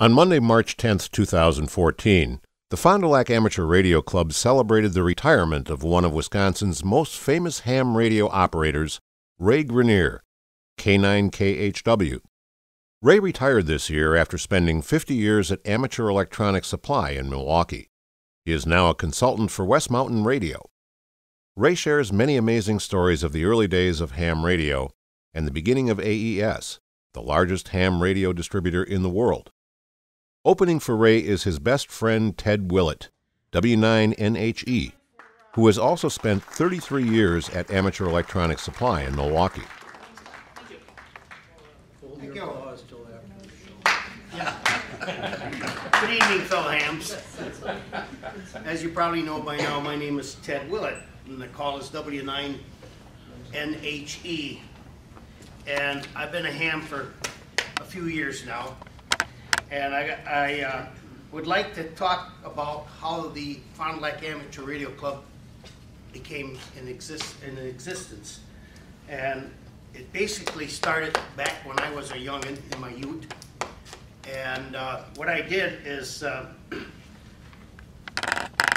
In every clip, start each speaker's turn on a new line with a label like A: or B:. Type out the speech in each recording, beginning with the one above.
A: On Monday, March 10, 2014, the Fond du Lac Amateur Radio Club celebrated the retirement of one of Wisconsin's most famous ham radio operators, Ray Grenier, K9KHW. Ray retired this year after spending 50 years at Amateur Electronic Supply in Milwaukee. He is now a consultant for West Mountain Radio. Ray shares many amazing stories of the early days of ham radio and the beginning of AES, the largest ham radio distributor in the world. Opening for Ray is his best friend Ted Willett W9NHE, who has also spent 33 years at Amateur Electronic Supply in Milwaukee.
B: Thank you. Good evening, fellow hams. As you probably know by now, my name is Ted Willett, and the call is W9NHE. And I've been a ham for a few years now. And I would like to talk about how the Fond du Lac Amateur Radio Club became in existence. And it basically started back when I was a youngin' in my youth. And what I did is,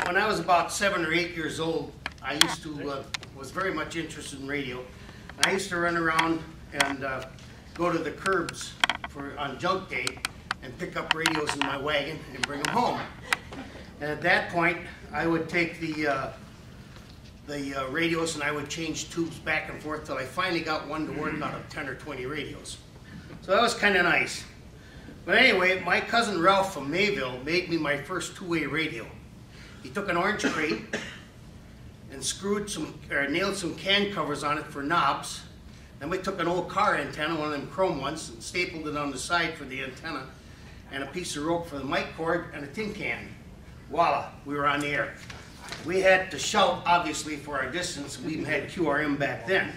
B: when I was about 7 or 8 years old, I used to, was very much interested in radio. And I used to run around and go to the curbs on junk day and pick up radios in my wagon and bring them home. And at that point, I would take the radios and I would change tubes back and forth till I finally got one to work out of 10 or 20 radios. So that was kind of nice. But anyway, my cousin Ralph from Mayville made me my first two-way radio. He took an orange crate and nailed some can covers on it for knobs. Then we took an old car antenna, one of them chrome ones, and stapled it on the side for the antenna, and a piece of rope for the mic cord, and a tin can. Voila, we were on the air. We had to shout, obviously, for our distance. We even had QRM back then.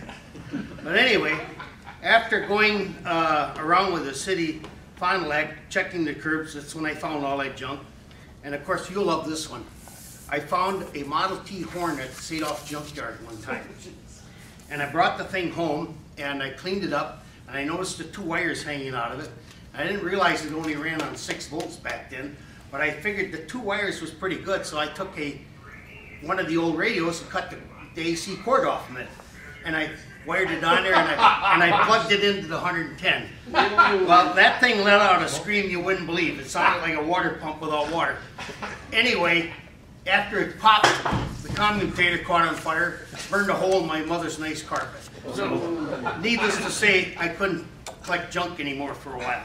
B: But anyway, after going around with the city Fond du Lac, checking the curbs, that's when I found all that junk. And of course, you'll love this one. I found a Model T Hornet at the Sadolph Junkyard one time. And I brought the thing home, and I cleaned it up, and I noticed the two wires hanging out of it. I didn't realize it only ran on 6 volts back then, but I figured the 2 wires was pretty good, so I took one of the old radios and cut the AC cord off of it. And I wired it on there, and I plugged it into the 110. Well, that thing let out a scream you wouldn't believe. It sounded like a water pump without water. Anyway, after it popped, the commutator caught on fire, burned a hole in my mother's nice carpet. So, needless to say, I couldn't collect junk anymore for a while.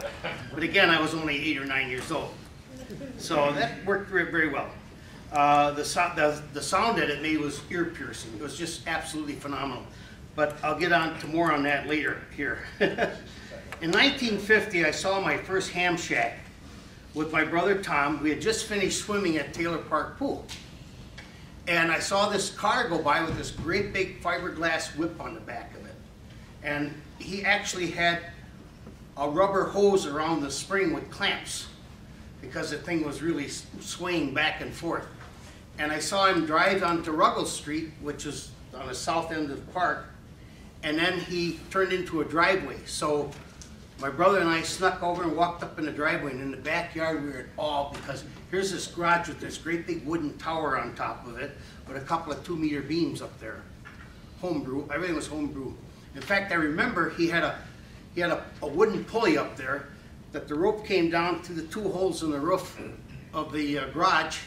B: But again, I was only 8 or 9 years old. So that worked very well. The sound that it made was ear-piercing. It was just absolutely phenomenal. But I'll get on to more on that later here. In 1950, I saw my first ham shack with my brother Tom. We had just finished swimming at Taylor Park Pool. And I saw this car go by with this great big fiberglass whip on the back of it. And he actually had a rubber hose around the spring with clamps because the thing was really swaying back and forth. And I saw him drive onto Ruggles Street, which is on the south end of the park, and then he turned into a driveway. So my brother and I snuck over and walked up in the driveway, and in the backyard we were at awe because here's this garage with this great big wooden tower on top of it with a couple of 2-meter beams up there. Homebrew, everything was homebrew. In fact, I remember he had a wooden pulley up there that the rope came down through the 2 holes in the roof of the garage,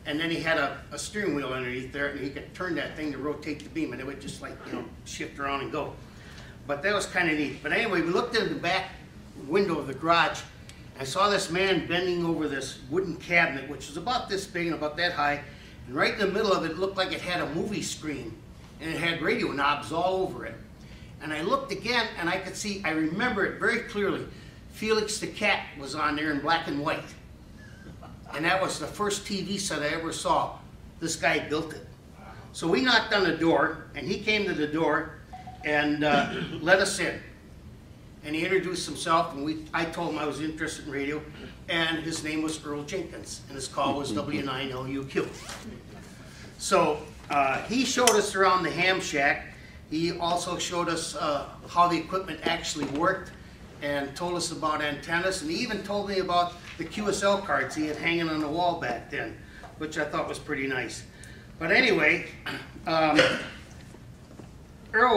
B: and then he had a steering wheel underneath there, and he could turn that thing to rotate the beam, and it would just like, you know, shift around and go. But that was kind of neat. But anyway, we looked into the back window of the garage, and I saw this man bending over this wooden cabinet, which was about this big and about that high, and right in the middle of it looked like it had a movie screen, and it had radio knobs all over it. And I looked again, and I could see, I remember it very clearly, Felix the Cat was on there in black and white. And that was the first TV set I ever saw. This guy built it. So we knocked on the door, and he came to the door and let us in. And he introduced himself, and I told him I was interested in radio, and his name was Earl Jenkins, and his call was W9LUQ. So he showed us around the ham shack. He also showed us how the equipment actually worked and told us about antennas, and he even told me about the QSL cards he had hanging on the wall back then, which I thought was pretty nice. But anyway, Earl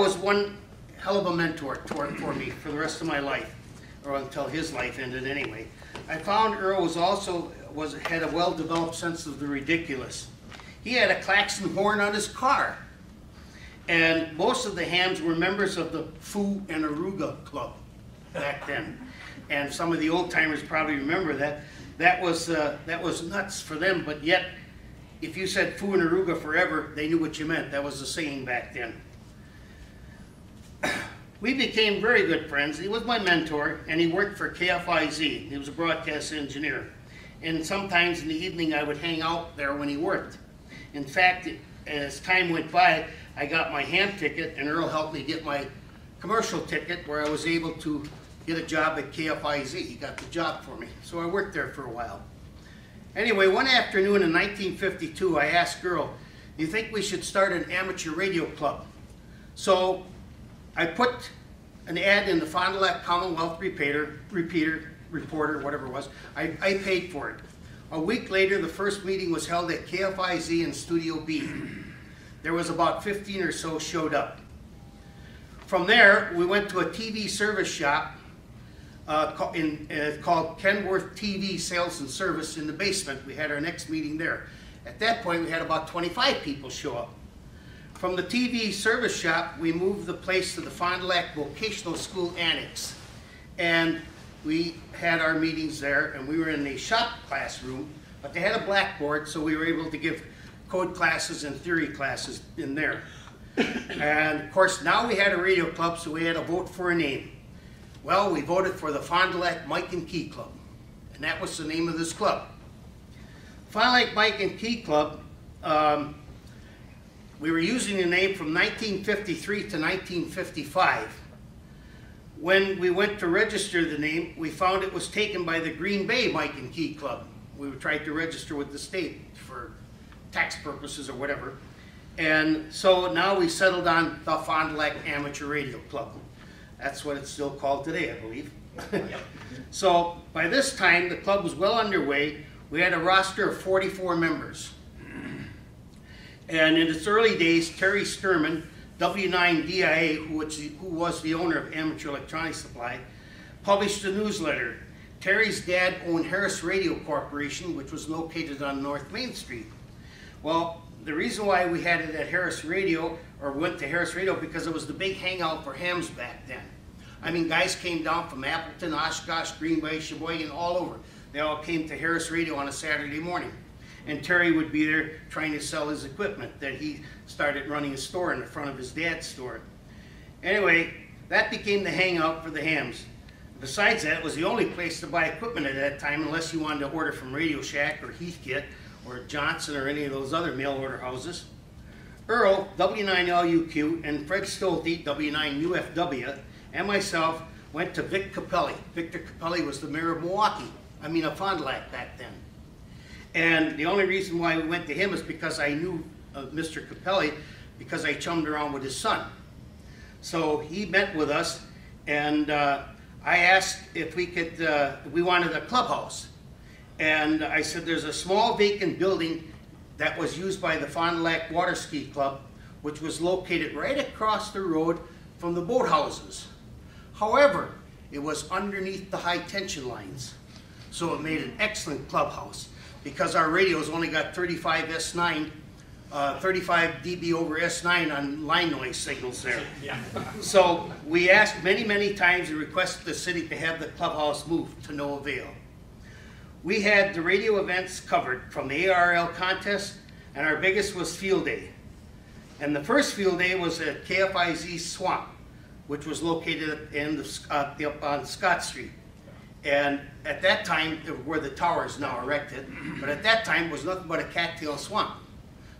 B: was one hell of a mentor for me for the rest of my life, or until his life ended anyway. I found Earl had a well-developed sense of the ridiculous. He had a klaxon horn on his car. And most of the hams were members of the Foo and Aruga Club back then. And some of the old timers probably remember that. That was nuts for them, but yet, if you said Foo and Aruga forever, they knew what you meant. That was the saying back then. We became very good friends. He was my mentor, and he worked for KFIZ. He was a broadcast engineer. And sometimes in the evening, I would hang out there when he worked. In fact, as time went by, I got my ham ticket, and Earl helped me get my commercial ticket, where I was able to get a job at KFIZ. He got the job for me, so I worked there for a while. Anyway, one afternoon in 1952, I asked Earl, "Do you think we should start an amateur radio club?" So I put an ad in the Fond du Lac Commonwealth Reporter, whatever it was. I paid for it. A week later, the first meeting was held at KFIZ in Studio B. There was about 15 or so showed up. From there, we went to a TV service shop called Kenworth TV Sales and Service in the basement. We had our next meeting there. At that point, we had about 25 people show up. From the TV service shop, we moved the place to the Fond du Lac Vocational School Annex. And we had our meetings there, and we were in the shop classroom, but they had a blackboard, so we were able to give code classes and theory classes in there. And of course, now we had a radio club, so we had to vote for a name. Well, we voted for the Fond du Lac Mike and Key Club, and that was the name of this club. Fond du Lac Mike and Key Club, we were using the name from 1953 to 1955. When we went to register the name, we found it was taken by the Green Bay Mike and Key Club. We tried to register with the state for tax purposes or whatever. And so now we settled on the Fond du Lac Amateur Radio Club. That's what it's still called today, I believe. So by this time, the club was well underway. We had a roster of 44 members. And in its early days, Terry Sturman, W9NHE, who was the owner of Amateur Electronics Supply, published a newsletter. Terry's dad owned Harris Radio Corporation, which was located on North Main Street. Well, the reason why we had it at Harris Radio, or went to Harris Radio, because it was the big hangout for hams back then. I mean, guys came down from Appleton, Oshkosh, Green Bay, Sheboygan, all over. They all came to Harris Radio on a Saturday morning. And Terry would be there trying to sell his equipment that he started running a store in the front of his dad's store. Anyway, that became the hangout for the hams. Besides that, it was the only place to buy equipment at that time, unless you wanted to order from Radio Shack or Heathkit or Johnson or any of those other mail order houses. Earl, W9LUQ, and Fred Stolte, W9UFW, and myself went to Vic Capelli. Victor Capelli was the mayor of Milwaukee, of Fond du Lac back then. And the only reason why we went to him is because I knew Mr. Capelli, because I chummed around with his son. So he met with us, and I asked if we could, we wanted a clubhouse. And I said, there's a small vacant building that was used by the Fond du Lac Water Ski Club, which was located right across the road from the boathouses. However, it was underneath the high tension lines. So it made an excellent clubhouse, because our radios only got 35 S9, 35 dB over S9 on line noise signals there. Yeah. So we asked many, many times and requested the city to have the clubhouse moved, to no avail. We had the radio events covered from the ARL contest, and our biggest was Field Day. And the first Field Day was at KFIZ Swamp, which was located up on Scott Street. And at that time, where the tower is now erected, but at that time it was nothing but a cattail swamp.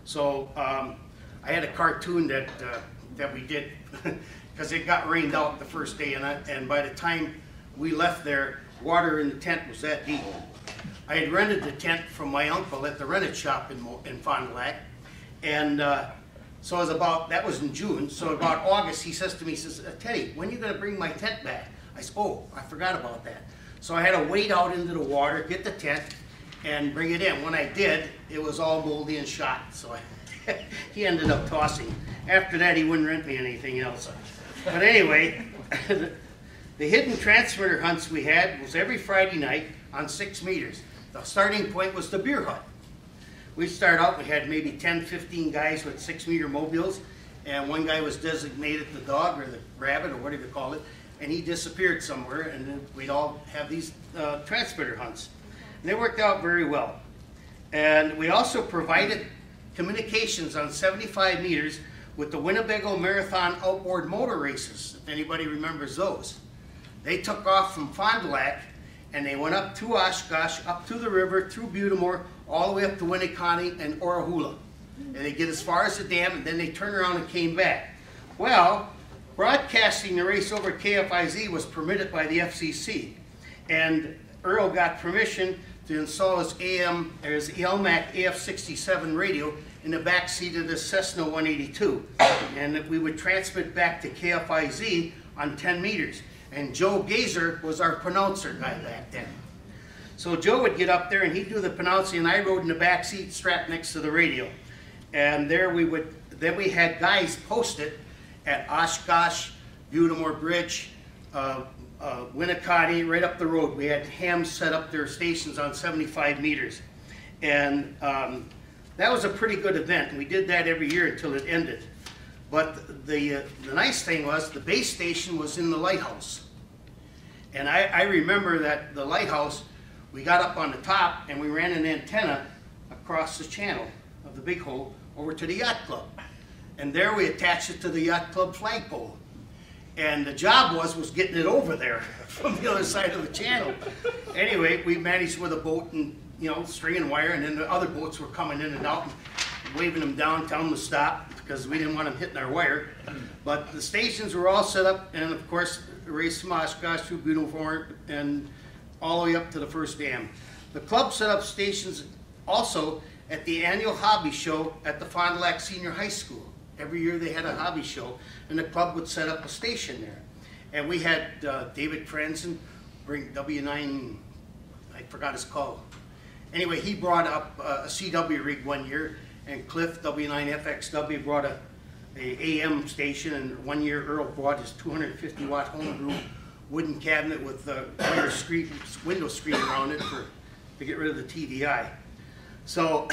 B: So I had a cartoon that we did, because it got rained out the first day, and by the time we left there, water in the tent was that deep. I had rented the tent from my uncle at the rented shop in Fond du Lac, and so it was that was in June, so about August, he says to me, he says, Teddy, when are you going to bring my tent back? I said, oh, I forgot about that. So I had to wade out into the water, get the tent, and bring it in. When I did, it was all moldy and shot. So he ended up tossing. After that, he wouldn't rent me anything else. But anyway, the hidden transmitter hunts we had was every Friday night on 6 meters. The starting point was the beer hut. We'd start out, we had maybe 10, 15 guys with 6-meter mobiles, and one guy was designated the dog or the rabbit or whatever you call it, and he disappeared somewhere, and then we'd all have these transmitter hunts. And they worked out very well. And we also provided communications on 75 meters with the Winnebago Marathon outboard motor races, if anybody remembers those. They took off from Fond du Lac, and they went up to Oshkosh, up to the river, through Butamore, all the way up to Winneconne and Orahula. And they get as far as the dam, and then they turned around and came back. Well, broadcasting the race over KFIZ was permitted by the FCC. And Earl got permission to install his LMAC AF67 radio in the back seat of the Cessna 182. And we would transmit back to KFIZ on 10 meters. And Joe Gazer was our pronouncer guy back then. So Joe would get up there and he'd do the pronouncing, and I rode in the back seat strapped next to the radio. And there then we had guys posted at Oshkosh, Butamore Bridge, Winneconne, right up the road. We had hams set up their stations on 75 meters. And that was a pretty good event, and we did that every year until it ended. But the nice thing was the base station was in the lighthouse. And I remember that the lighthouse, we got up on the top and we ran an antenna across the channel of the big hole over to the yacht club. And there we attached it to the yacht club flagpole. And the job was getting it over there from the other side of the channel. Anyway, we managed with a boat and, you know, string and wire, and then the other boats were coming in and out and waving them down, telling them to stop, because we didn't want them hitting our wire. But the stations were all set up, and of course, the race from Oshkosh through Butamore and all the way up to the first dam. The club set up stations also at the annual hobby show at the Fond du Lac Senior High School. Every year they had a hobby show, and the club would set up a station there. And we had David Franzen bring W9, I forgot his call. Anyway, he brought up a CW rig one year, and Cliff W9FXW brought a AM station, and one year Earl brought his 250 watt homebrew wooden cabinet with the window screen around it to get rid of the TVI. So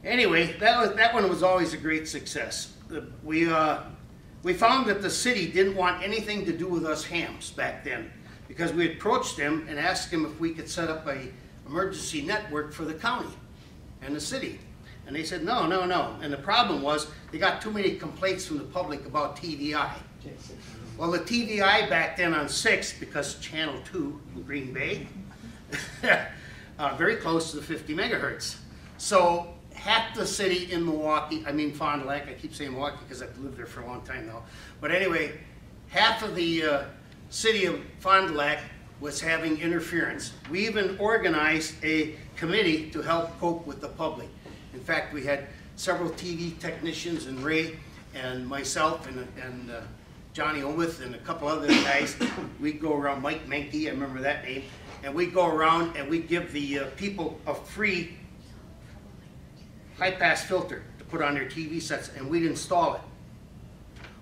B: anyway, that one was always a great success. We found that the city didn't want anything to do with us hams back then, because we approached them and asked them if we could set up a emergency network for the county and the city. And they said, no, no, no. And the problem was they got too many complaints from the public about TVI. Well, the TVI back then on 6, because Channel 2 in Green Bay, very close to the 50 megahertz. So half the city in Milwaukee, I mean Fond du Lac, I keep saying Milwaukee because I've lived there for a long time now. But anyway, half of the city of Fond du Lac was having interference. We even organized a committee to help cope with the public. In fact, we had several TV technicians, and Ray and myself and Johnny Omith and a couple other guys. We'd go around, Mike Menke, I remember that name, and we'd go around and we'd give the people a free high-pass filter to put on their TV sets, and we'd install it.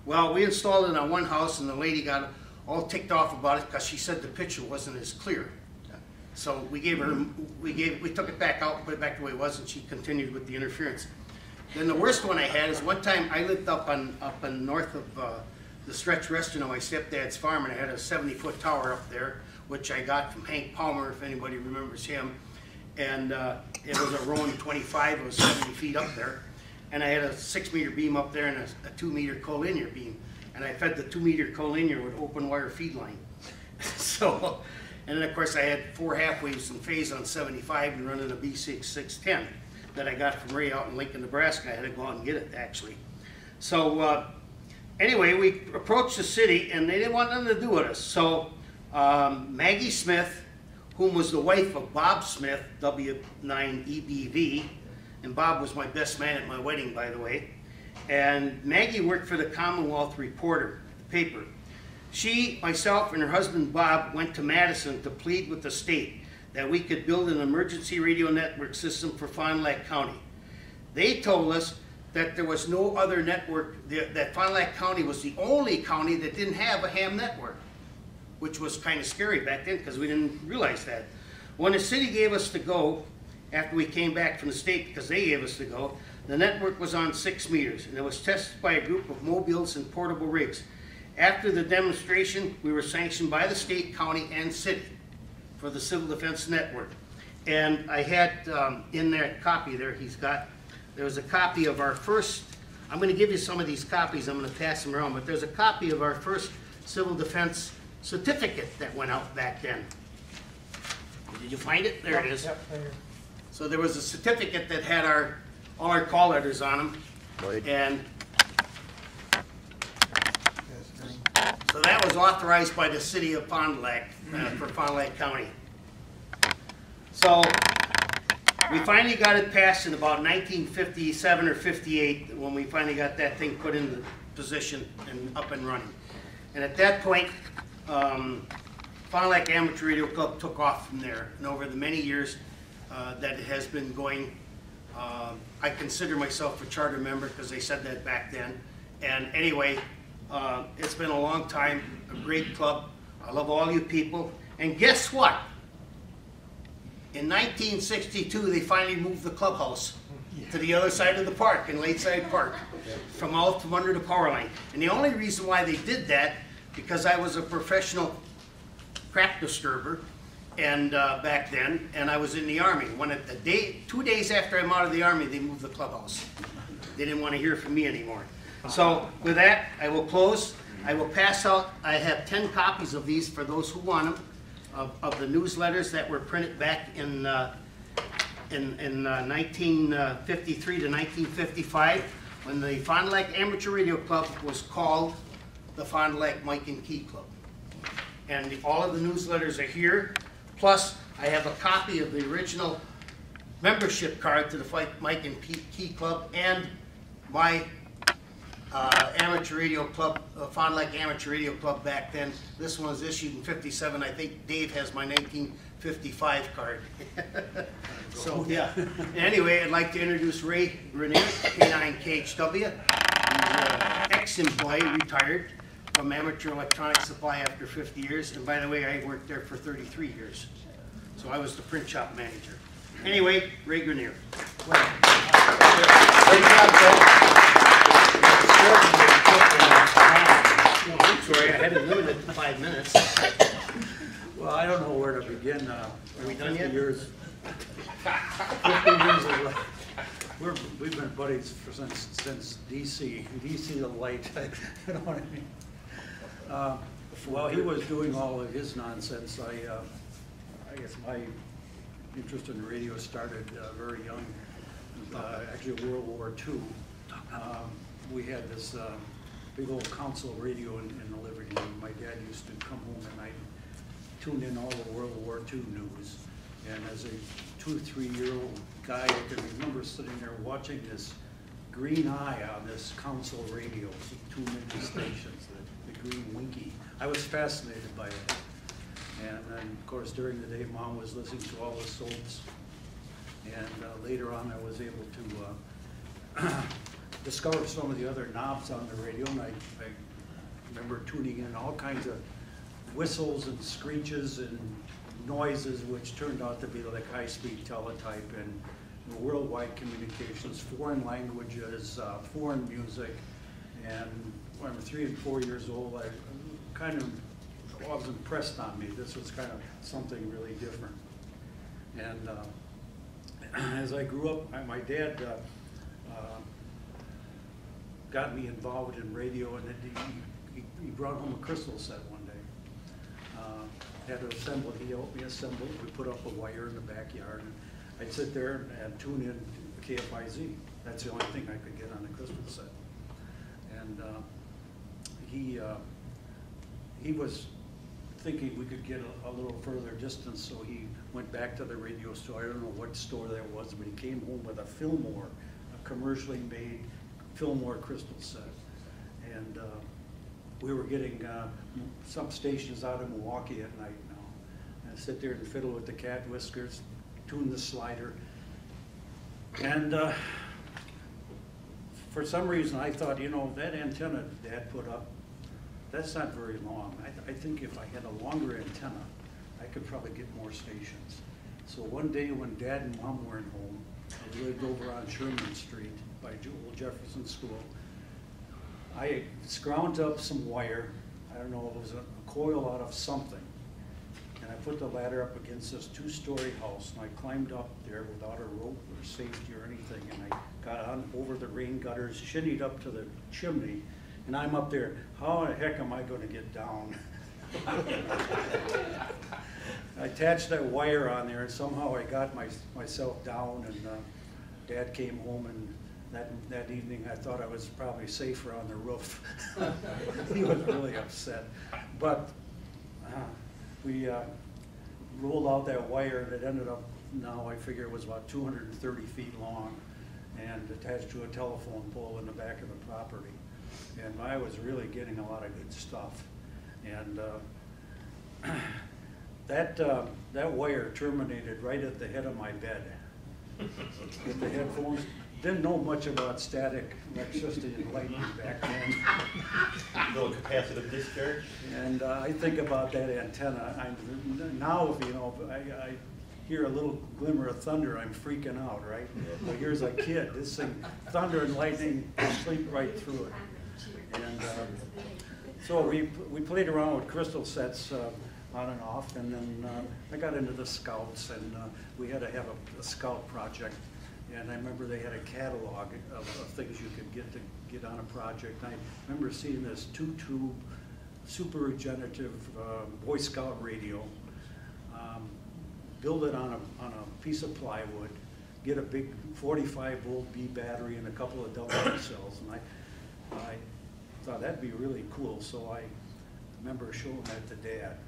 B: Well, we installed it on one house, and the lady got all ticked off about it because she said the picture wasn't as clear. So we took it back out and put it back the way it was, and she continued with the interference. Then the worst one I had is one time I lived up in north of the Stretch Restaurant on my stepdad's farm, and I had a 70-foot tower up there, which I got from Hank Palmer, if anybody remembers him. And it was a Rowan 25, it was 70 feet up there. And I had a 6-meter beam up there and a 2-meter collinear beam. And I fed the 2-meter collinear with open wire feed line. So, and then of course I had 4 half waves in phase on 75 and running a B6 610 that I got from Ray out in Lincoln, Nebraska. I had to go out and get it actually. So anyway, we approached the city and they didn't want nothing to do with us. So Maggie Smith, whom was the wife of Bob Smith, W9EBV, and Bob was my best man at my wedding, by the way. And Maggie worked for the Commonwealth Reporter, the paper. She, myself, and her husband Bob went to Madison to plead with the state that we could build an emergency radio network system for Fond du Lac County. They told us that there was no other network, that Fond du Lac County was the only county that didn't have a ham network, which was kind of scary back then because we didn't realize that. When the city gave us the go, after we came back from the state because they gave us the go, the network was on 6 meters and it was tested by a group of mobiles and portable rigs. After the demonstration, we were sanctioned by the state, county, and city for the Civil Defense Network. And I had in that copy there, there was a copy of our first, I'm going to give you some of these copies, I'm going to pass them around, but there's a copy of our first Civil Defense certificate that went out back then. Did you find it? There it is. Yep, there. So there was a certificate that had all our call letters on them. Right. And so that was authorized by the city of Fond du Lac for Fond du Lac County. So we finally got it passed in about 1957 or 58 when we finally got that thing put into position and up and running. And at that point, Fond du Lac Amateur Radio Club took off from there. And over the many years that it has been going, I consider myself a charter member because they said that back then. And anyway, it's been a long time, a great club. I love all you people. And guess what? In 1962, they finally moved the clubhouse to the other side of the park, in Lakeside Park, from out from under the power line. And the only reason why they did that, because I was a professional crack disturber, and back then, and I was in the Army. 2 days after I'm out of the Army, they moved the clubhouse. They didn't want to hear from me anymore. So with that, I will close. I will pass out, I have 10 copies of these for those who want them, of the newsletters that were printed back in 1953 to 1955, when the Fond du Lac Amateur Radio Club was called the Fond du Lac Mike and Key Club. And all of the newsletters are here. Plus, I have a copy of the original membership card to the Mike and Key Club and my amateur radio club, Fond du Lac Amateur Radio Club back then. This one was issued in '57. I think Dave has my 1955 card. So yeah. Anyway, I'd like to introduce Ray Grenier, K9KHW. He's an ex-employee, retired from Amateur Electronic Supply after 50 years. And by the way, I worked there for 33 years. So I was the print shop manager. Anyway, Ray Grenier.
C: Great job, Joe.
B: I'm sorry, I had it limited to 5 minutes.
C: Well, I don't know where to begin.
B: Are we done yet?
C: 50 years of we've been buddies since DC the light. You know what I mean? While he was doing all of his nonsense, I guess my interest in radio started very young. Actually, World War II. We had this big old console radio in the living room. My dad used to come home at night and tune in all the World War II news. And as a 2 or 3 year old guy, I can remember sitting there watching this green eye on this console radio, 2 mini stations, the green winky. I was fascinated by it. And then, of course, during the day, Mom was listening to all the soaps. And later on, I was able to discover some of the other knobs on the radio. And I remember tuning in all kinds of whistles and screeches and noises, which turned out to be like high-speed teletype and worldwide communications, foreign languages, foreign music. And when I was 3 and 4 years old, I kind of was impressed on me. This was kind of something really different. And as I grew up, my dad got me involved in radio, and he brought home a crystal set one day. Had to assemble it. He helped me assemble it. We put up a wire in the backyard, and I'd sit there and tune in KFIZ. That's the only thing I could get on the crystal set. And he was thinking we could get a little further distance, so he went back to the radio store. I don't know what store that was, but he came home with a Fillmore, a commercially made Fillmore crystal set. And we were getting some stations out of Milwaukee at night now. And I sit there and fiddle with the cat whiskers, tune the slider. And for some reason I thought, you know, that antenna Dad put up, that's not very long. I think if I had a longer antenna, I could probably get more stations. So one day when Dad and Mom weren't home, I lived over on Sherman Street by Old Jefferson School. I scrounged up some wire. I don't know, it was a coil out of something. And I put the ladder up against this two-story house, and I climbed up there without a rope or safety or anything, and I got on over the rain gutters, shinnied up to the chimney, and I'm up there. How the heck am I going to get down? I attached that wire on there, and somehow I got myself down, and Dad came home, and that evening I thought I was probably safer on the roof. He was really upset. But we rolled out that wire that ended up, now I figure it was about 230 feet long and attached to a telephone pole in the back of the property. And I was really getting a lot of good stuff. And that wire terminated right at the head of my bed with the headphones. Didn't know much about static electricity and lightning back then.
D: No capacitive discharge?
C: And I think about that antenna. Now, you know, I hear a little glimmer of thunder, I'm freaking out, right? But here's a kid, this thing, thunder and lightning, sleep right through it. And so we played around with crystal sets on and off, and then I got into the scouts, and we had to have a scout project. And I remember they had a catalog of things you could get on a project. I remember seeing this two-tube, super regenerative Boy Scout radio. Build it on a piece of plywood, get a big 45-volt B battery and a couple of double cells. And I thought that'd be really cool. So I remember showing that to Dad,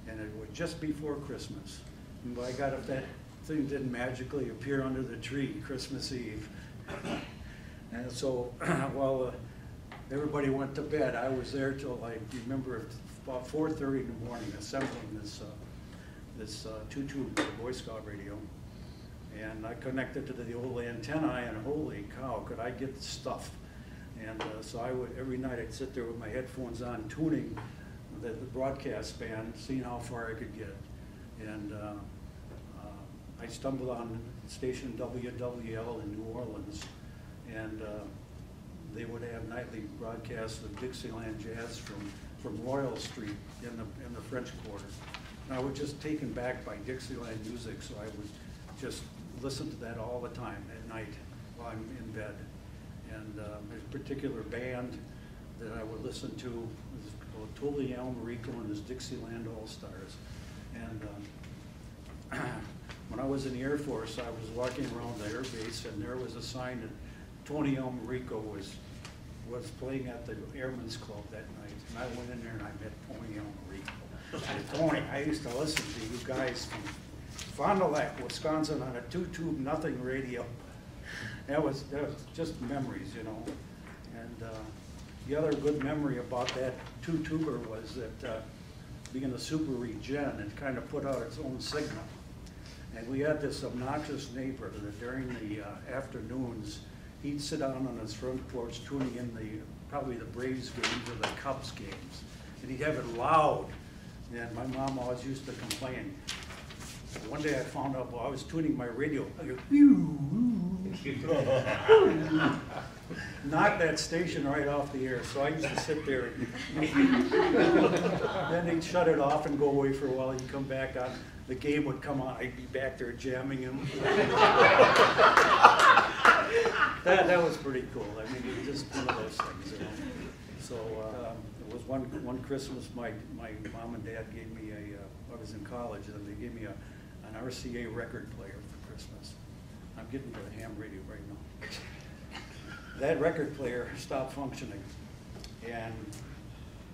C: and it was just before Christmas. And by God, if that thing didn't magically appear under the tree Christmas Eve. And so while everybody went to bed, I was there till, I remember, about 4:30 in the morning assembling this two-tube Boy Scout radio. And I connected to the old antenna, and holy cow, could I get the stuff. And so I would, every night I'd sit there with my headphones on, tuning the broadcast band, seeing how far I could get. And I stumbled on station WWL in New Orleans, and they would have nightly broadcasts of Dixieland jazz from Royal Street in the French Quarter. And I was just taken back by Dixieland music, so I would just listen to that all the time at night while I'm in bed. And there's a particular band that I would listen to, it was called Tolly Almarico and his Dixieland All-Stars. And when I was in the Air Force, I was walking around the air base, and there was a sign that Tony Almarico was playing at the Airmen's Club that night. And I went in there and I met Tony Almarico. And Tony, I used to listen to you guys from Fond du Lac, Wisconsin, on a two-tube nothing radio. That was just memories, you know. And the other good memory about that two-tuber was that being a super regen, it kind of put out its own signal. And we had this obnoxious neighbor that during the afternoons, he'd sit down on his front porch tuning in probably the Braves games or the Cubs games. And he'd have it loud. And my mom always used to complain. One day I found out while I was tuning my radio, I go, knocked that station right off the air. So I used to sit there and then he'd shut it off and go away for a while. He'd come back on. The game would come on. I'd be back there jamming him. That was pretty cool. I mean, it was just one of those things, you know. So it was one Christmas, my mom and dad gave me I was in college, and they gave me an RCA record player for Christmas. I'm getting to the ham radio right now. That record player stopped functioning, and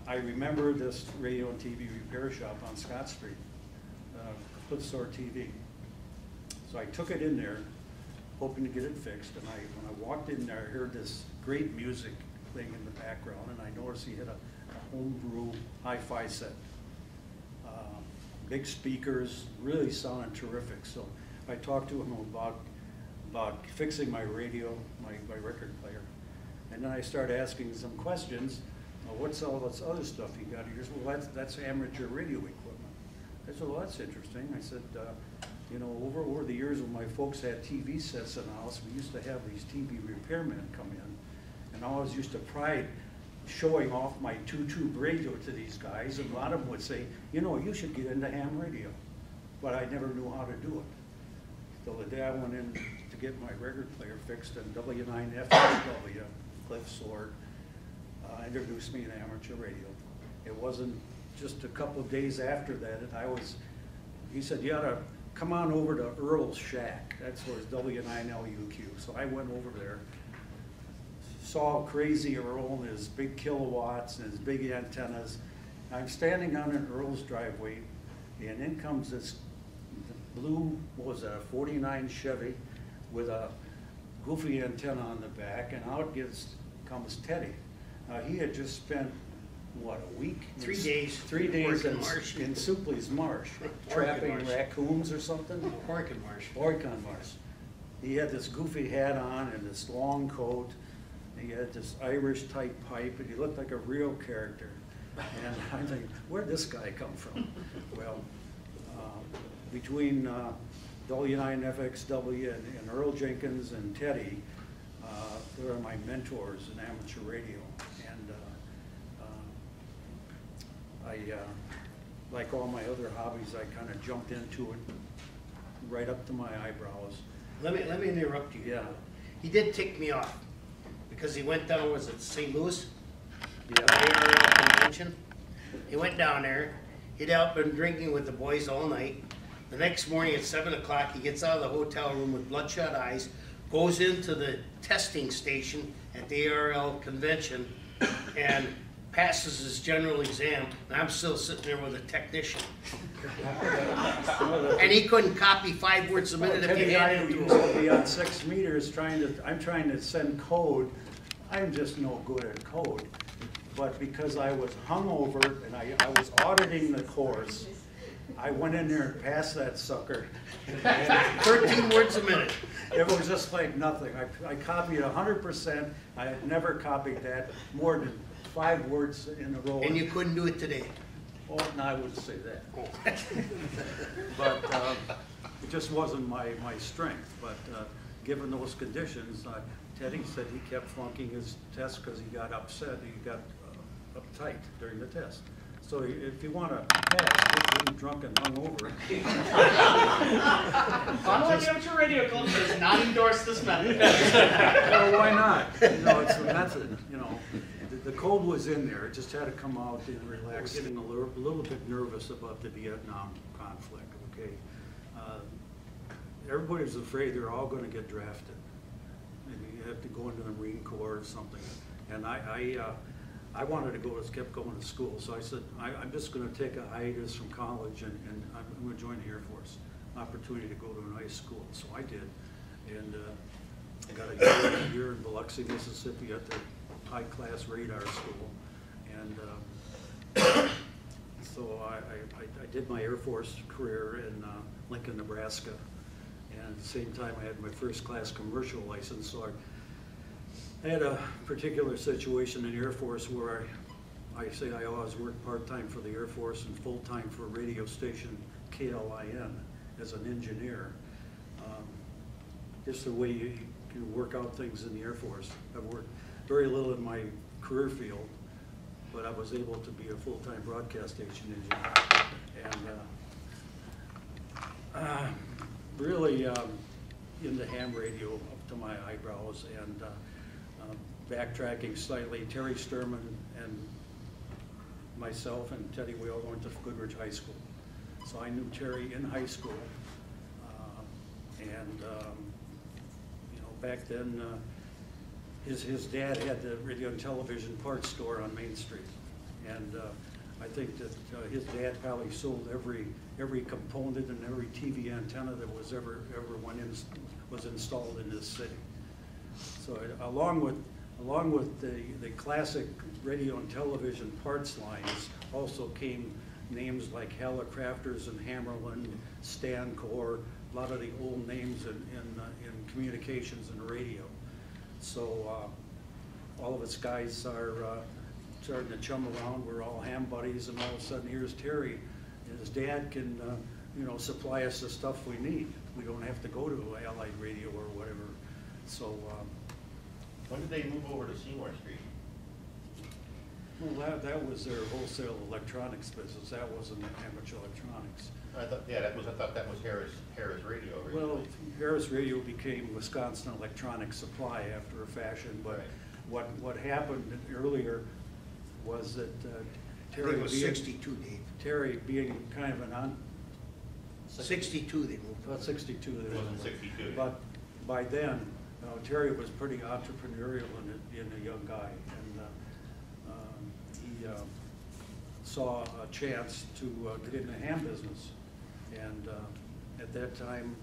C: I remember this radio and TV repair shop on Scott Street, Split Store TV. So I took it in there, hoping to get it fixed, and when I walked in there, I heard this great music thing in the background, and I noticed he had a homebrew hi-fi set. Big speakers, really sounded terrific. So I talked to him about fixing my radio, my record player. And then I started asking some questions. What's all this other stuff you got? He goes, well, that's amateur radio equipment. I said, well, that's interesting. I said, you know, over the years when my folks had TV sets in the house, we used to have these TV repairmen come in. And I always used to pride showing off my two-tube radio to these guys, and a lot of them would say, you know, you should get into ham radio. But I never knew how to do it. So the day I went in to get my record player fixed, and W9NHE, Cliff Sword, introduced me to amateur radio. It wasn't just a couple of days after that, he said, you ought to come on over to Earl's Shack. That's where it's W9LUQ. So I went over there, saw Crazy Earl and his big kilowatts and his big antennas. I'm standing on an Earl's driveway, and in comes this blue, what was that, a 49 Chevy with a goofy antenna on the back, and out comes Teddy. He had just spent, what, a week?
B: 3 days.
C: 3 days in Supley's Marsh, trapping raccoons or something?
B: Oregon Marsh.
C: Oregon Marsh. He had this goofy hat on and this long coat. He had this Irish type pipe, and he looked like a real character. And I'm thinking, where'd this guy come from? Well, between W9FXW and Earl Jenkins and Teddy, they were my mentors in amateur radio. And like all my other hobbies, I kind of jumped into it right up to my eyebrows.
B: Let me interrupt you.
C: Yeah.
B: He did tick me off because he went down, was it St. Louis?
C: Yeah.
B: ARL convention. He went down there. He'd out been drinking with the boys all night. The next morning at 7 o'clock, he gets out of the hotel room with bloodshot eyes, goes into the testing station at the ARL convention, and passes his general exam, and I'm still sitting there with a technician. And he couldn't copy 5 words a minute if you handed it to
C: used to
B: him.
C: be on 6 meters I'm trying to send code. I'm just no good at code. But because I was hungover and I was auditing the course, I went in there and passed that sucker. And
B: 13 words a minute.
C: it was just like nothing. I copied 100%. I had never copied that more than 5 words in a row.
B: And you couldn't do it today.
C: Oh, no, I wouldn't say that. But it just wasn't my strength. But given those conditions, Teddy said he kept flunking his test because he got upset. He got uptight during the test. So if you want to pass, get really drunk and hungover.
E: Fond du Lac Amateur Radio Club does not endorse this method.
C: Well, why not? You know, it's a method. You know, the code was in there. It just had to come out and relax. Getting a little bit nervous about the Vietnam conflict. Okay, everybody was afraid they're all going to get drafted. Maybe you have to go into the Marine Corps or something. And I wanted to go, kept going to school, so I said, I'm just going to take a hiatus from college and I'm going to join the Air Force. Opportunity to go to a nice school, so I did. And I got a year in Biloxi, Mississippi at the high-class radar school. And so I did my Air Force career in Lincoln, Nebraska. And at the same time, I had my first class commercial license, so I had a particular situation in the Air Force where I say I always worked part-time for the Air Force and full-time for a radio station, KLIN, as an engineer. Just the way you work out things in the Air Force. I've worked very little in my career field, but I was able to be a full-time broadcast station engineer. And really into ham radio up to my eyebrows. And backtracking slightly, Terry Sturman and myself and Teddy, we all went to Goodrich High School. So I knew Terry in high school. You know, back then, his dad had the radio and television parts store on Main Street. And I think that his dad probably sold every component and every TV antenna that was ever was installed in this city. So along with along with the classic radio and television parts lines, also came names like Hallicrafters and Hammerland, Stancor, a lot of the old names in communications and radio. So all of us guys are starting to chum around. We're all ham buddies, and all of a sudden here's Terry, and his dad can you know, supply us the stuff we need. We don't have to go to Allied Radio or whatever. So
D: When did they move over to Seymour Street?
C: well, that was their wholesale electronics business. That wasn't amateur electronics.
D: I thought that was Harris Radio originally.
C: Well, Harris Radio became Wisconsin Electronic Supply after a fashion, but
D: Right.
C: what happened earlier was that
B: I think it was 62, Dave.
C: Terry being kind of an
B: 62 they moved.
C: about 62.
D: It wasn't 62.
C: But by then, Terry was pretty entrepreneurial and being a young guy, and he saw a chance to get in the ham business. And at that time,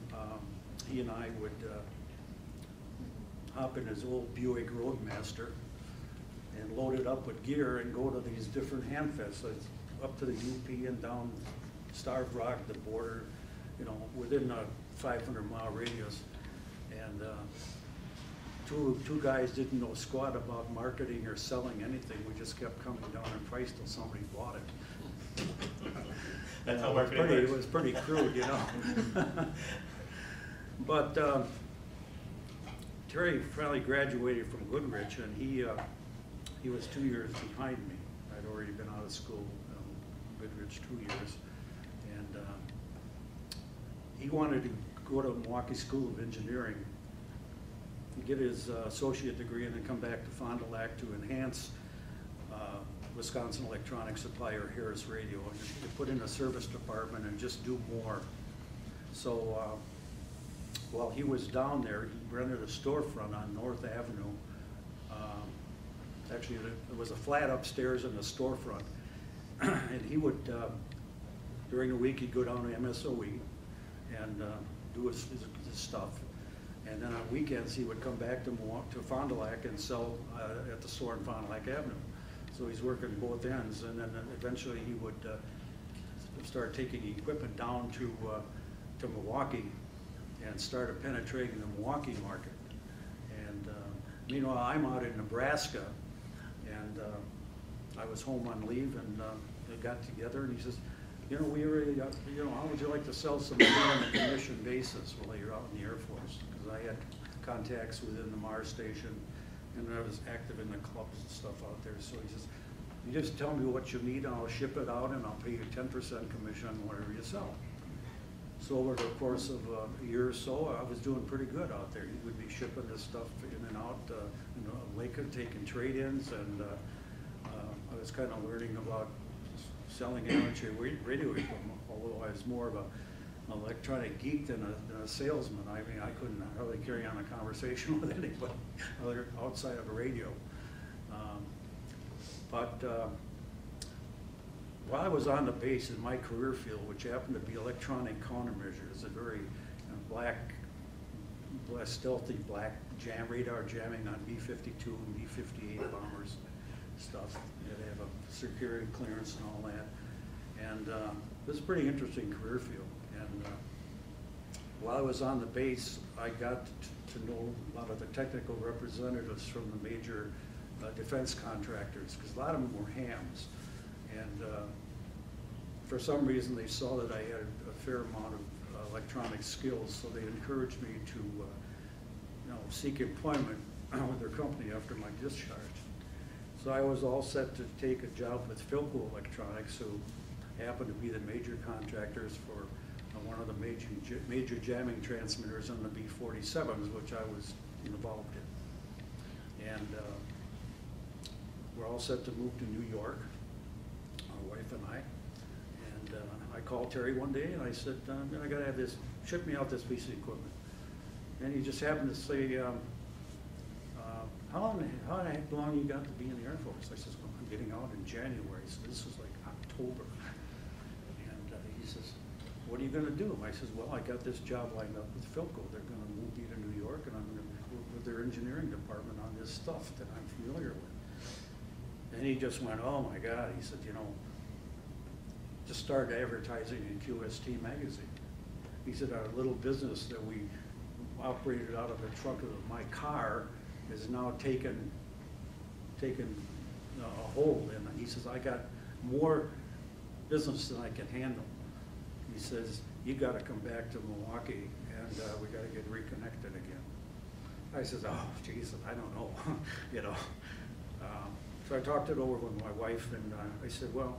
C: he and I would hop in his old Buick Roadmaster and load it up with gear and go to these different ham fests, up to the UP and down Starved Rock, the border, you know, within a 500-mile radius. And two guys didn't know squat about marketing or selling anything. We just kept coming down in price till somebody bought it.
D: That's how marketing works.
C: It was pretty crude, you know. But Terry finally graduated from Goodrich, and he was 2 years behind me. I'd already been out of school, Goodrich 2 years, and he wanted to go to Milwaukee School of Engineering and get his associate degree, and then come back to Fond du Lac to enhance Wisconsin Electronic Supply, or Harris Radio, and to put in a service department and just do more. So while he was down there, he rented a storefront on North Avenue. Actually, it was a flat upstairs in the storefront. And he would, during the week, he'd go down to MSOE and do his stuff. And then on weekends, he would come back to Fond du Lac and sell at the store on Fond du Lac Avenue. So he's working both ends, and then eventually he would start taking equipment down to Milwaukee and started penetrating the Milwaukee market. And meanwhile, I'm out in Nebraska, and I was home on leave, and they got together, and he says, you know, we already, you know, how would you like to sell some on a commission basis while you're out in the Air Force? Because I had contacts within the Mars station, and I was active in the clubs and stuff out there. So he says, you just tell me what you need, and I'll ship it out, and I'll pay you 10% commission on whatever you sell. So over the course of a year or so, I was doing pretty good out there. He would be shipping this stuff in and out, you know, Lakewood, taking trade-ins, and I was kind of learning about selling amateur radio equipment, although I was more of an electronic geek than a salesman. I mean, I couldn't hardly carry on a conversation with anybody outside of a radio. But while I was on the base in my career field, which happened to be electronic countermeasures, a very black, stealthy black radar jamming on B-52 and B-58 bombers stuff. You had to have a security clearance and all that. And it was a pretty interesting career field. And while I was on the base, I got to know a lot of the technical representatives from the major defense contractors, because a lot of them were hams. And for some reason, they saw that I had a fair amount of electronic skills, so they encouraged me to you know, seek employment with their company after my discharge. So I was all set to take a job with Philco Electronics, who happened to be the major contractors for one of the major jamming transmitters on the B-47s, which I was involved in. And we're all set to move to New York, my wife and I. And I called Terry one day and I said, I gotta have this, ship me out this piece of equipment. And he just happened to say, how long you got to be in the Air Force? I says, well, I'm getting out in January, so this was like October. And he says, what are you gonna do? I says, well, I got this job lined up with Philco. They're gonna move me to New York, and I'm gonna work with their engineering department on this stuff that I'm familiar with. And he just went, oh my God, he said, you know, just started advertising in QST magazine. He said, our little business that we operated out of the trunk of my car is now taken a hold, and he says, I got more business than I can handle. He says, you got to come back to Milwaukee, and we got to get reconnected again. I says, oh, Jesus, I don't know, you know. So I talked it over with my wife, and I said, well,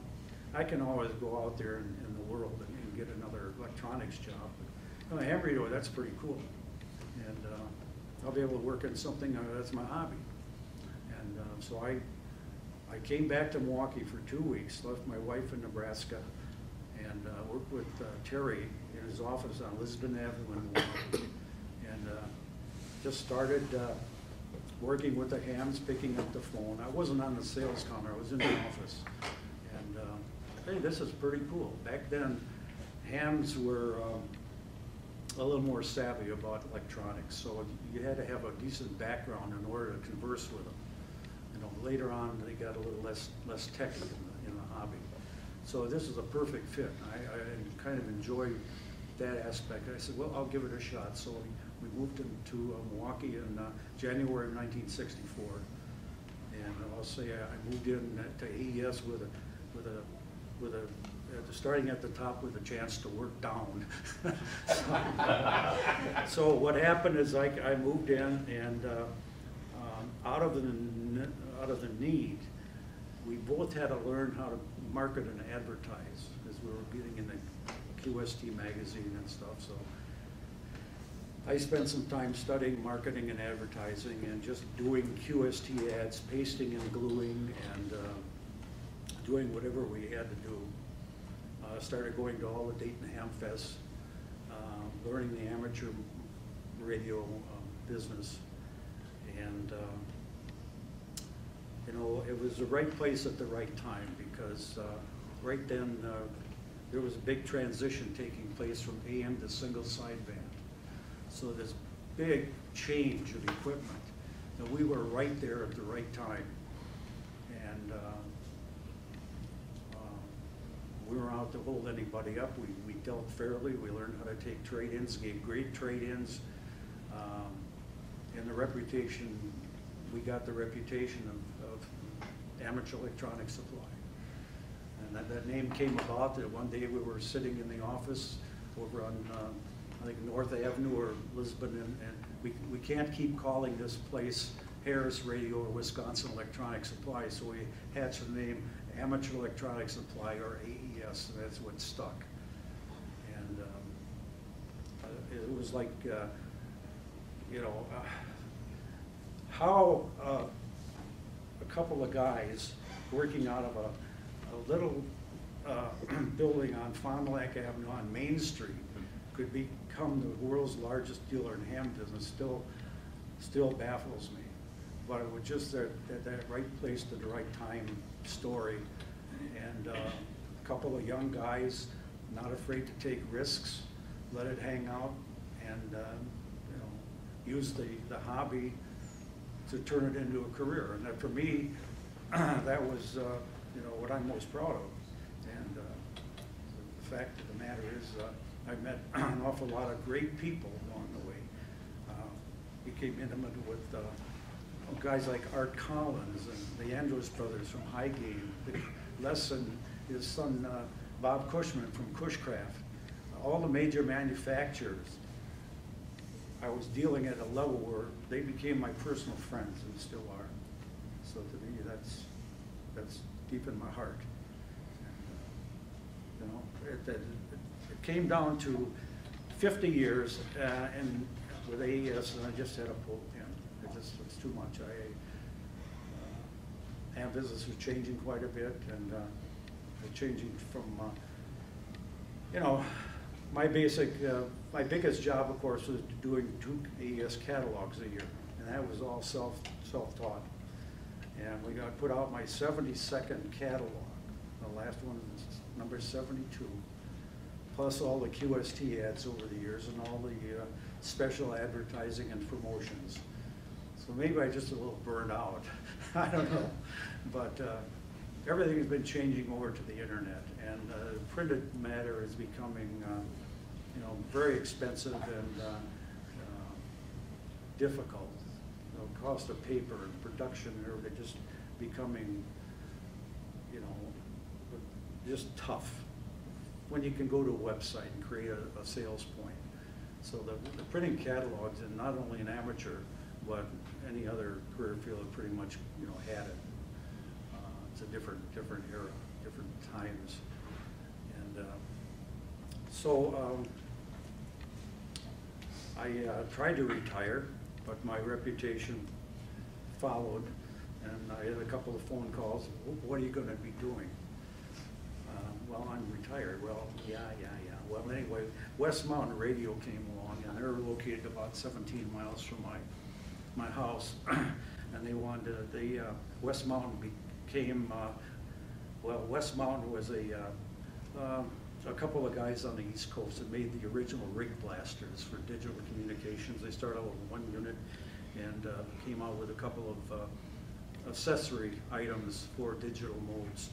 C: I can always go out there in the world and get another electronics job. But, ham radio, that's pretty cool. And I'll be able to work in something that's my hobby. And so I came back to Milwaukee for 2 weeks, left my wife in Nebraska, and worked with Terry in his office on Lisbon Avenue in Milwaukee. And just started working with the hams, picking up the phone. I wasn't on the sales counter, I was in the office. And hey, this is pretty cool. Back then, hams were a little more savvy about electronics, so you had to have a decent background in order to converse with them. You know, later on, they got a little less techy in the hobby. So this is a perfect fit. I kind of enjoyed that aspect. I said, well, I'll give it a shot. So we moved into Milwaukee in January of 1964, and I'll say I moved in to AES with a starting at the top with a chance to work down. So what happened is I moved in, and out of the need, we both had to learn how to market and advertise, as we were getting in the QST magazine and stuff. So I spent some time studying marketing and advertising and just doing QST ads, pasting and gluing, and doing whatever we had to do. Started going to all the Dayton Ham Fests, learning the amateur radio business, and you know, it was the right place at the right time, because right then there was a big transition taking place from AM to single sideband. So this big change of equipment, and we were right there at the right time. And we weren't out to hold anybody up. We dealt fairly. We learned how to take trade-ins, gave great trade-ins, and the reputation, we got the reputation of amateur electronic supply. And that name came about that one day we were sitting in the office over on, I think, North Avenue or Lisbon, and we can't keep calling this place Harris Radio or Wisconsin Electronic Supply, so we hatched the name Amateur Electronic Supply, or AES, and that's what stuck. And it was like, you know, how a couple of guys working out of a little building on Fond du Lac Avenue on Main Street could become the world's largest dealer in ham business still baffles me. But it was just that right place at the right time story, and a couple of young guys not afraid to take risks, let it hang out, and you know, use the hobby to turn it into a career. And that, for me, that was you know, what I'm most proud of. And the fact of the matter is, I met an awful lot of great people along the way. Became intimate with guys like Art Collins and the Andrews brothers from Highgate, Les and his son Bob Cushman from Cushcraft. All the major manufacturers, I was dealing at a level where they became my personal friends, and still are. So to me, that's deep in my heart. And, you know, it came down to 50 years, and with AES, and I just had a pull pin. It's too much. Ham business was changing quite a bit, and changing from, you know, my biggest job, of course, was doing 2 AES catalogs a year, and that was all self-taught. And we got put out my 72nd catalog. The last one was number 72. plus all the QST ads over the years and all the special advertising and promotions. So maybe I just a little burned out. I don't know. But everything has been changing over to the internet, and printed matter is becoming you know, very expensive and difficult. You know, cost of paper and production and everything just becoming, you know, just tough when you can go to a website and create a sales point. So the printing catalogs, and not only an amateur, but any other career field have pretty much, you know, had it. It's a different era, different times. And I tried to retire, but my reputation followed, and I had a couple of phone calls. What are you going to be doing? Well, I'm retired. Well, yeah. Well, anyway, West Mountain Radio came along, and they're located about 17 miles from my house, and they wanted West Mountain became well, West Mountain was a couple of guys on the East Coast that made the original rig blasters for digital communications. They started out with one unit and came out with a couple of accessory items for digital modes.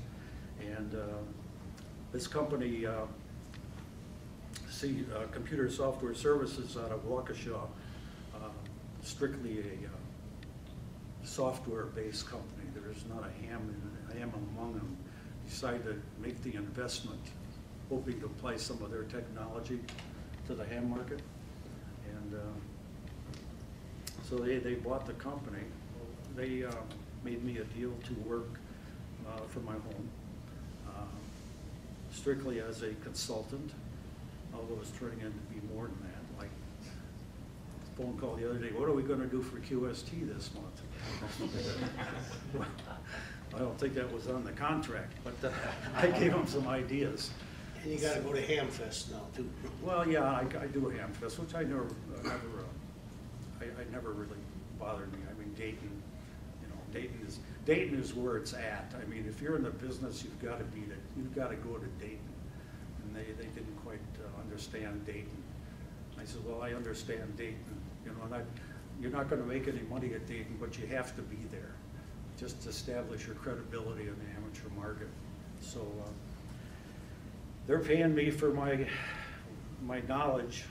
C: And this company, Computer Software Services out of Waukesha, strictly a software-based company. There's not a ham among them. Decided to make the investment, hoping to apply some of their technology to the ham market. And so they bought the company. They made me a deal to work for my home, strictly as a consultant, although it's turning into be more than that. Like, phone call the other day, what are we going to do for QST this month? Well, I don't think that was on the contract, but I gave them some ideas.
B: And you got to go to Hamfest now too.
C: Well, yeah, I do a Hamfest, which I never really bothered me. I mean, Dayton, you know, Dayton is where it's at. I mean, if you're in the business, you've got to beat it. You've got to go to Dayton, and they didn't quite understand Dayton. I said, well, I understand Dayton, you know, and you're not going to make any money at Dayton, but you have to be there, just to establish your credibility in the amateur market. So they're paying me for my knowledge,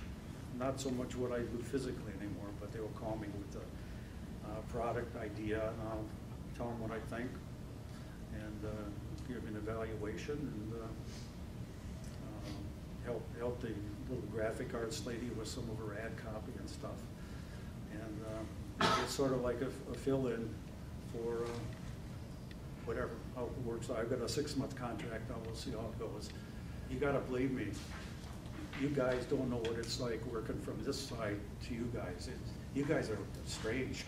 C: not so much what I do physically anymore, but they will call me with a product idea, and I'll tell them what I think, and give an evaluation, and help the little graphic arts lady with some of her ad copy and stuff. And it's sort of like a fill-in for whatever, how it works. I've got a 6-month contract now, we'll see how it goes. You gotta believe me, you guys don't know what it's like working from this side to you guys. You guys are strange.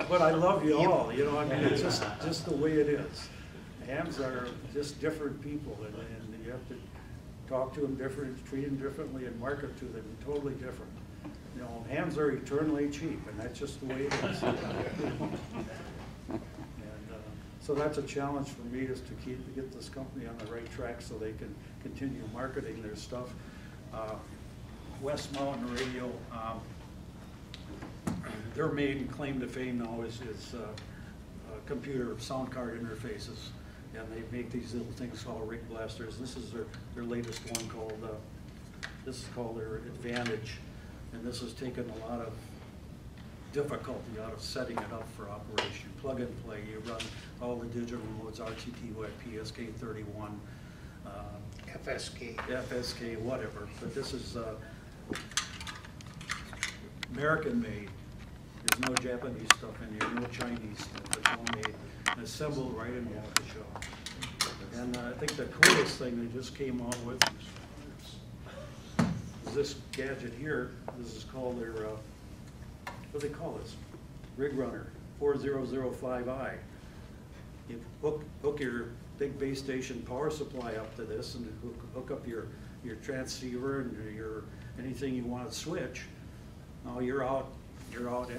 C: But I love you all, you know, I mean, it's just the way it is. Hams are just different people, and you have to talk to them different, treat them differently, and market to them totally different. You know, hams are eternally cheap, and that's just the way it is. So that's a challenge for me, is to get this company on the right track so they can continue marketing their stuff. West Mountain Radio, their main claim to fame now is computer sound card interfaces, and they make these little things called rig blasters. This is their latest one called, this is called their Advantage, and this has taken a lot of difficulty out of setting it up for operation. Plug and play, you run all the digital modes, RTT, PSK31, FSK, whatever. But this is American made. There's no Japanese stuff in here, no Chinese stuff. It's all made and assembled right in Waukesha. And I think the coolest thing they just came out with is this gadget here. This is called their what do they call this? Rig Runner 4005i. You hook your big base station power supply up to this, and hook up your transceiver and your anything you want to switch. Now you're out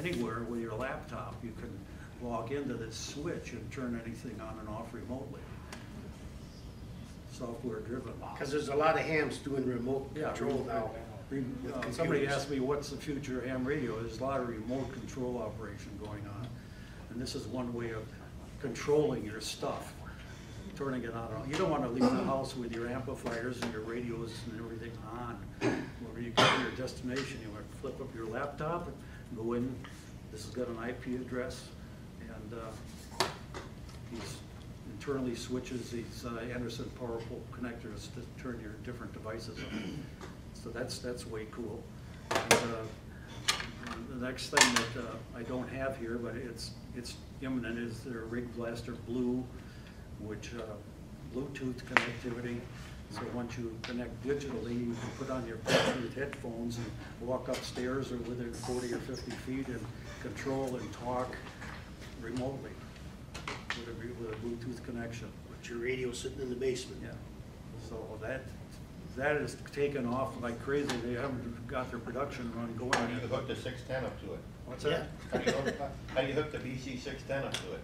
C: anywhere with your laptop. You can log into this switch and turn anything on and off remotely. software driven.
B: Because there's a lot of hams doing remote control now.
C: Somebody asked me what's the future of ham radio. There's a lot of remote control operation going on. And this is one way of controlling your stuff, turning it on. You don't want to leave the house with your amplifiers and your radios and everything on. When you get to your destination, you want to flip up your laptop and go in. This has got an IP address, and these internally switches these Anderson power pole connectors to turn your different devices on. So that's way cool. And the next thing that I don't have here, but it's imminent, is their Rig Blaster Blue, which Bluetooth connectivity. So once you connect digitally, you can put on your Bluetooth headphones and walk upstairs or within 40 or 50 feet and control and talk remotely with a Bluetooth connection.
B: With your radio sitting in the basement.
C: Yeah. So that is taken off like crazy. They haven't got their production run going
D: How do you
C: yet.
D: hook the 610 up to it?
C: What's that?
D: How do you hook the BC 610 up to it?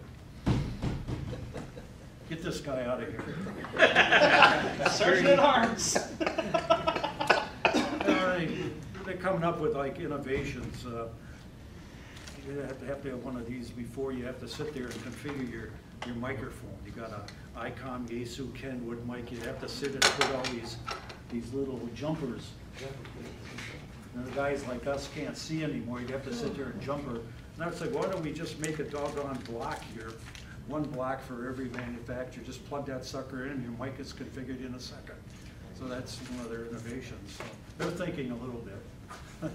C: Get this guy out of here.
E: Sergeant at arms.
C: They're coming up with like innovations. You have to have one of these before you have to sit there and configure your microphone. You got a Icom Yaesu Kenwood mic. You have to sit and put all these little jumpers. And the guys like us can't see anymore. You have to sit there and jumper. And I was like, why don't we just make a doggone block here? One block for every manufacturer. Just plug that sucker in, and your mic is configured in a second. So that's one of their innovations. So they're thinking a little bit.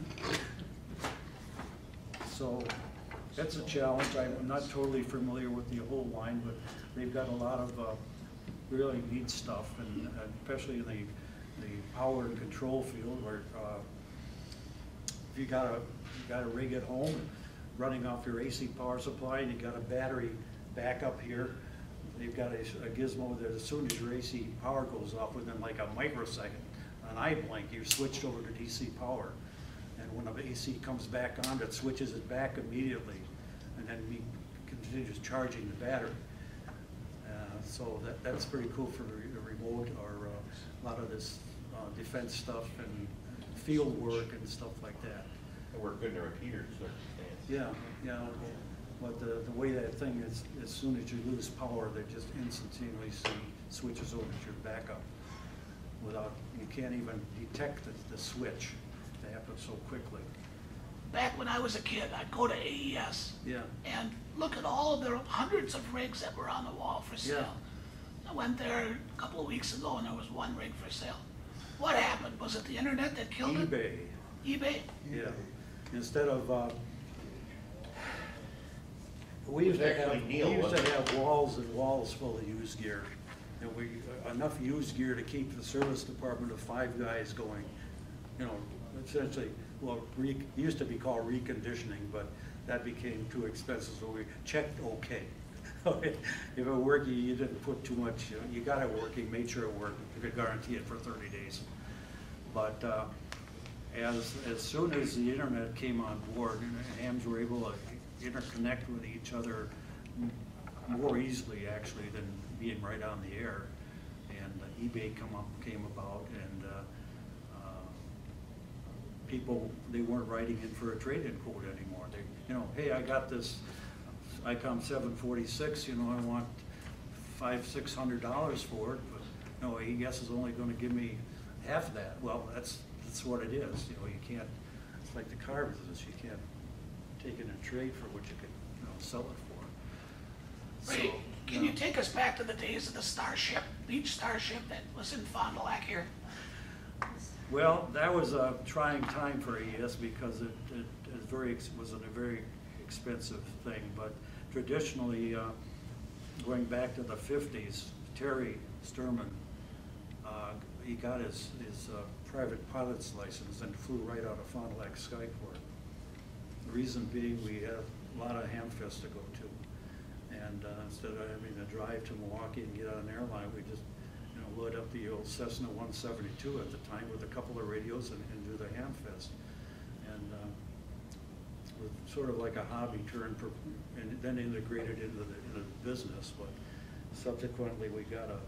C: So that's a challenge. I'm not totally familiar with the whole line, but they've got a lot of really neat stuff, and especially in the power and control field, where if you got a rig at home running off your AC power supply, and you got a battery backup here, they've got a gizmo that as soon as your AC power goes off, within like a microsecond, an eye blink, you're switched over to DC power. And when the AC comes back on, it switches it back immediately, and then we continues charging the battery. So that's pretty cool for the remote, or a lot of this defense stuff and field work and stuff like that.
D: They work good in the repeater circumstance.
C: Yeah. But the way that thing is, as soon as you lose power, they just instantaneously switches over to your backup. You can't even detect the switch. They happen so quickly.
F: Back when I was a kid, I'd go to AES and look at all of the hundreds of rigs that were on the wall for sale.
C: Yeah.
F: I went there a couple of weeks ago and there was one rig for sale. What happened? Was it the internet that killed it? eBay?
C: Yeah. Instead of, we used to have walls and walls full of used gear. And enough used gear to keep the service department of 5 guys going. You know, essentially, well, it used to be called reconditioning, but that became too expensive, so we checked okay. If it worked, you didn't put too much, you got it working, made sure it worked, you could guarantee it for 30 days. But as soon as the internet came on board, hams were able to interconnect with each other more easily, actually, than being right on the air. And eBay came about, and people, they weren't writing in for a trade-in quote anymore. They, hey, I got this ICOM 746, I want $500–600 for it, but no, AES is only going to give me half that. Well, that's what it is. You can't. It's like the car business. You can't take it in trade for what you could, sell it for.
F: Ray, can you take us back to the days of the Starship, Beach Starship that was in Fond du Lac here?
C: Well, that was a trying time for AES because it was a very expensive thing. But traditionally, going back to the 50s, Terry Sturman, he got his private pilot's license and flew right out of Fond du Lac Skyport. The reason being, we had a lot of ham fests to go to. And instead of having to drive to Milwaukee and get on an airline, we just load up the old Cessna 172 at the time with a couple of radios and do the ham fest. And it was sort of like a hobby turn, and then integrated into the business. But subsequently, we got a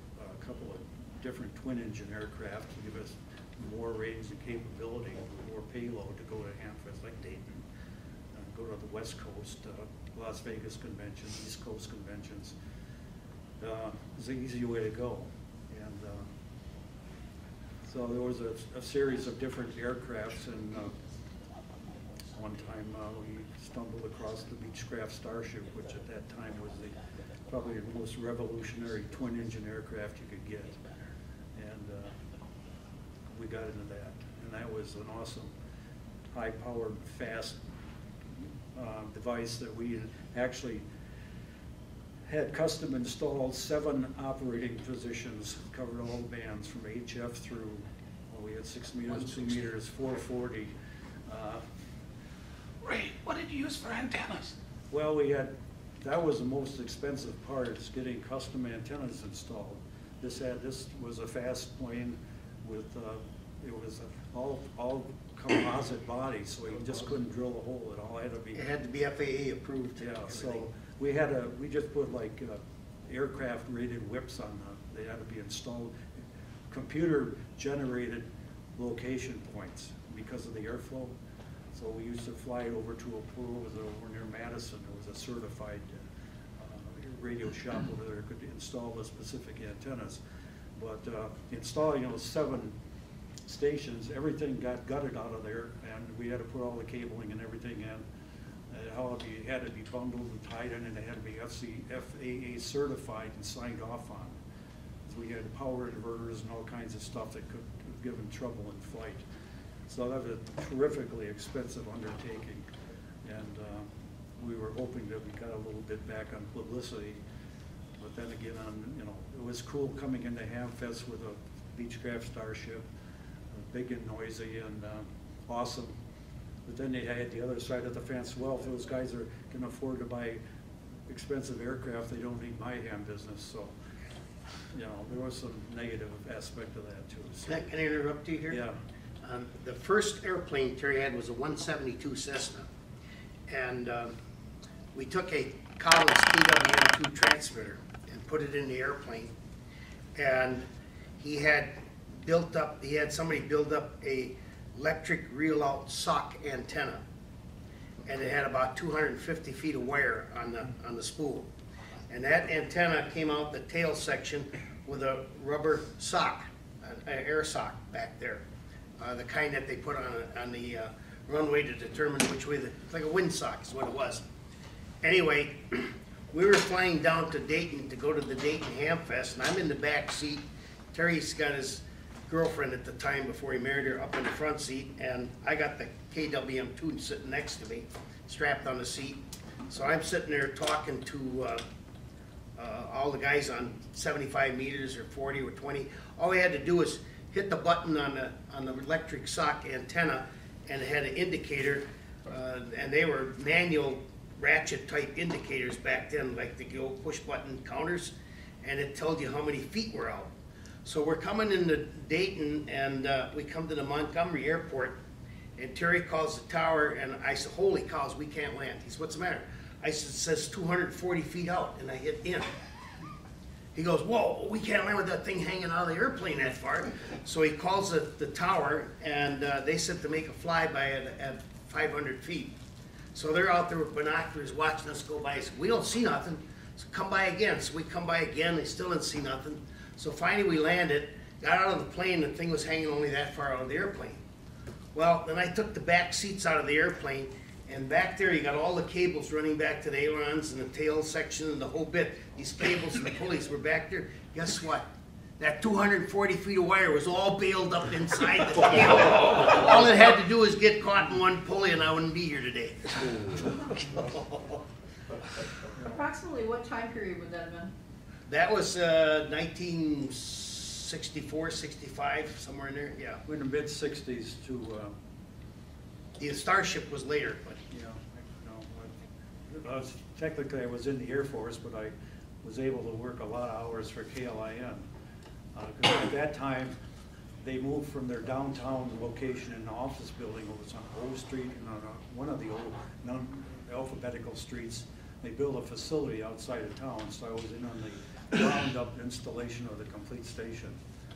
C: couple of different twin-engine aircraft to give us more range and capability, more payload to go to Hamfest like Dayton, go to the West Coast, Las Vegas conventions, East Coast conventions. It's an easy way to go. And so there was a series of different aircrafts, and one time we stumbled across the Beechcraft Starship, which at that time was probably the most revolutionary twin-engine aircraft you could get. And we got into that. And that was an awesome, high-powered, fast device that we actually had custom installed 7 operating positions, covered all the bands from HF through, well, we had 6 meters, 2 meters, 440.
F: Ray, what did you use for antennas?
C: Well, that was the most expensive part, is getting custom antennas installed. This was a fast plane with, it was all composite body, so you just couldn't drill a hole. It all had to be.
B: It had to be FAA approved.
C: Yeah, so we just put like aircraft rated whips on they had to be installed. Computer generated location points because of the airflow. So we used to fly it over to a pool over near Madison. There was a certified radio shop over there that could install the specific antennas. But installing 7 stations, everything got gutted out of there, and we had to put all the cabling and everything in. It had to be bundled and tied in, and it had to be FAA certified and signed off on. So we had power inverters and all kinds of stuff that could have given trouble in flight. So that was a terrifically expensive undertaking, and we were hoping that we got a little bit back on publicity. But then again, it was cool coming into Hamfest with a Beechcraft Starship, big and noisy and awesome. But then they had the other side of the fence. Well, if those guys can afford to buy expensive aircraft, they don't need my ham business. So, there was some negative aspect of that too. So,
B: Can I interrupt you here?
C: yeah.
B: The first airplane Terry had was a 172 Cessna, and we took a Collins PWM2 transmitter and put it in the airplane, and he had somebody build up a electric reel-out sock antenna, and it had about 250 feet of wire on the spool, and that antenna came out the tail section with a rubber sock, an air sock back there. The kind that they put on the runway to determine which way, like a windsock is what it was. Anyway, we were flying down to Dayton to go to the Dayton Hamfest, and I'm in the back seat. Terry's got his girlfriend at the time before he married her up in the front seat, and I got the KWM2 sitting next to me, strapped on the seat. So I'm sitting there talking to all the guys on 75 meters or 40 or 20. All we had to do was hit the button on the electric sock antenna, and it had an indicator, and they were manual ratchet type indicators back then, like the old push button counters, and it told you how many feet were out. So we're coming into Dayton, and we come to the Montgomery airport, and Terry calls the tower, and I said, holy cows, we can't land. He said, what's the matter? I said, it says 240 feet out, and I hit in. He goes, whoa, we can't land with that thing hanging out of the airplane that far. So he calls the tower, and they said to make a flyby at 500 feet. So they're out there with binoculars watching us go by. I said, we don't see nothing, so come by again. So we come by again, they still didn't see nothing. So finally we landed, got out of the plane, the thing was hanging only that far out of the airplane. Well, then I took the back seats out of the airplane, and back there you got all the cables running back to the ailerons and the tail section and the whole bit. These cables and the pulleys were back there. Guess what? That 240 feet of wire was all bailed up inside the cable. All it had to do was get caught in one pulley, and I wouldn't be here today.
G: Approximately what time period would that have been?
B: That was 1964, 65, somewhere in there, yeah.
C: We're in the mid-60s to...
B: The Starship was later, but...
C: Technically I was in the Air Force, but I was able to work a lot of hours for KLIN. At that time, they moved from their downtown location in the office building. It was on O Street and on one of the old alphabetical streets. They built a facility outside of town, so I was in on the ground-up installation of the complete station.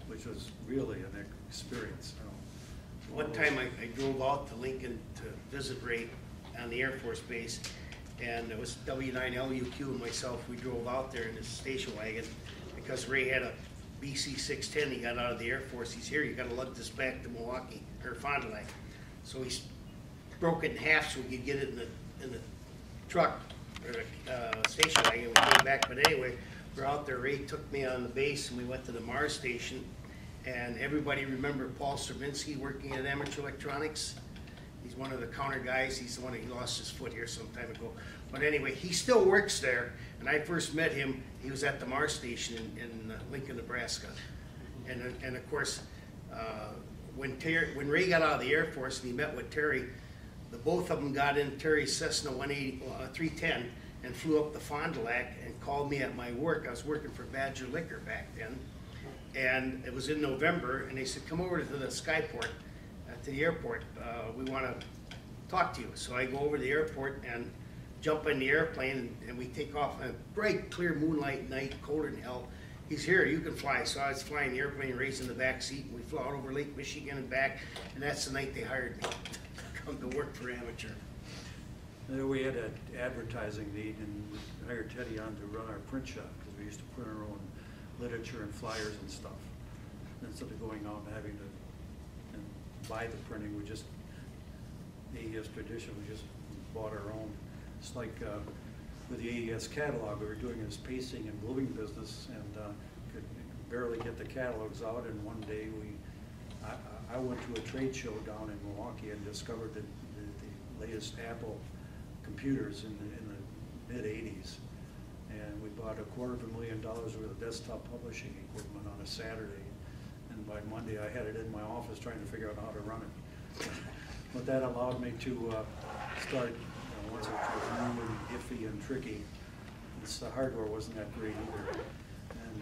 C: which was really an experience.
B: One time I drove out to Lincoln to visit Ray on the Air Force Base, and it was W9LUQ and myself. We drove out there in his station wagon because Ray had a BC 610. He got out of the Air Force. He's here. You got to lug this back to Milwaukee or Fond du Lac. So he broke it in half so we could get it in the truck or station wagon. We came back, but anyway, we're out there. Ray took me on the base, and we went to the Mars station. And everybody remember Paul Stravinsky working at Amateur Electronics. He's one of the counter guys. He's the one that lost his foot here some time ago. But anyway, he still works there. And I first met him, he was at the Mars station in Lincoln, Nebraska. And of course, when Ray got out of the Air Force and he met with Terry, the both of them got in Terry's Cessna 310 and flew up the Fond du Lac and called me at my work. I was working for Badger Liquor back then. And it was in November, and they said, come over to the Skyport, to the airport. We want to talk to you. So I go over to the airport and jump in the airplane, and we take off on a bright, clear moonlight night, colder than hell. He's here, you can fly. So I was flying the airplane, Ray's in the back seat, and we flew out over Lake Michigan and back, and that's the night they hired me to come to work for Amateur.
C: We had an advertising need, and we hired Teddy on to run our print shop, because we used to print our own literature and flyers and stuff. Instead of going out and having to buy the printing, we just, the AES tradition, we just bought our own. It's like with the AES catalog, we were doing this pacing and gluing business, and could barely get the catalogs out. And one day I went to a trade show down in Milwaukee and discovered the latest Apple computers in the mid-'80s. And we bought $250,000 worth of desktop publishing equipment on a Saturday. And by Monday, I had it in my office trying to figure out how to run it. But that allowed me to start, once it was new and iffy and tricky, the hardware wasn't that great either. And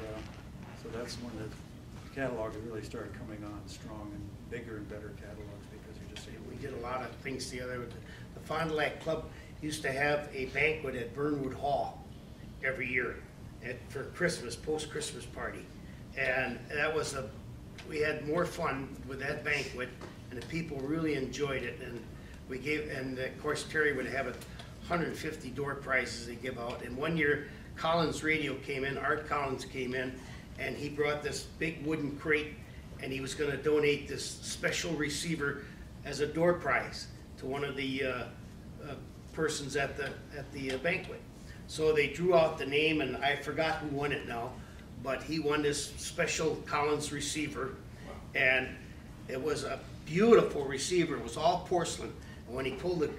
C: so that's when the catalog really started coming on strong, and bigger and better catalogs, because you just
B: We did a lot of things together. The Fond du Lac Club used to have a banquet at Burnwood Hall every year for Christmas, post-Christmas party. And that was we had more fun with that banquet, and the people really enjoyed it. And we gave, and of course Terry would have 150 door prizes they give out. And one year Collins Radio came in, Art Collins came in, and he brought this big wooden crate, and he was going to donate this special receiver as a door prize to one of the persons at the banquet. So they drew out the name, and I forgot who won it now, but he won this special Collins receiver, and it was a beautiful receiver. It was all porcelain, and when he pulled the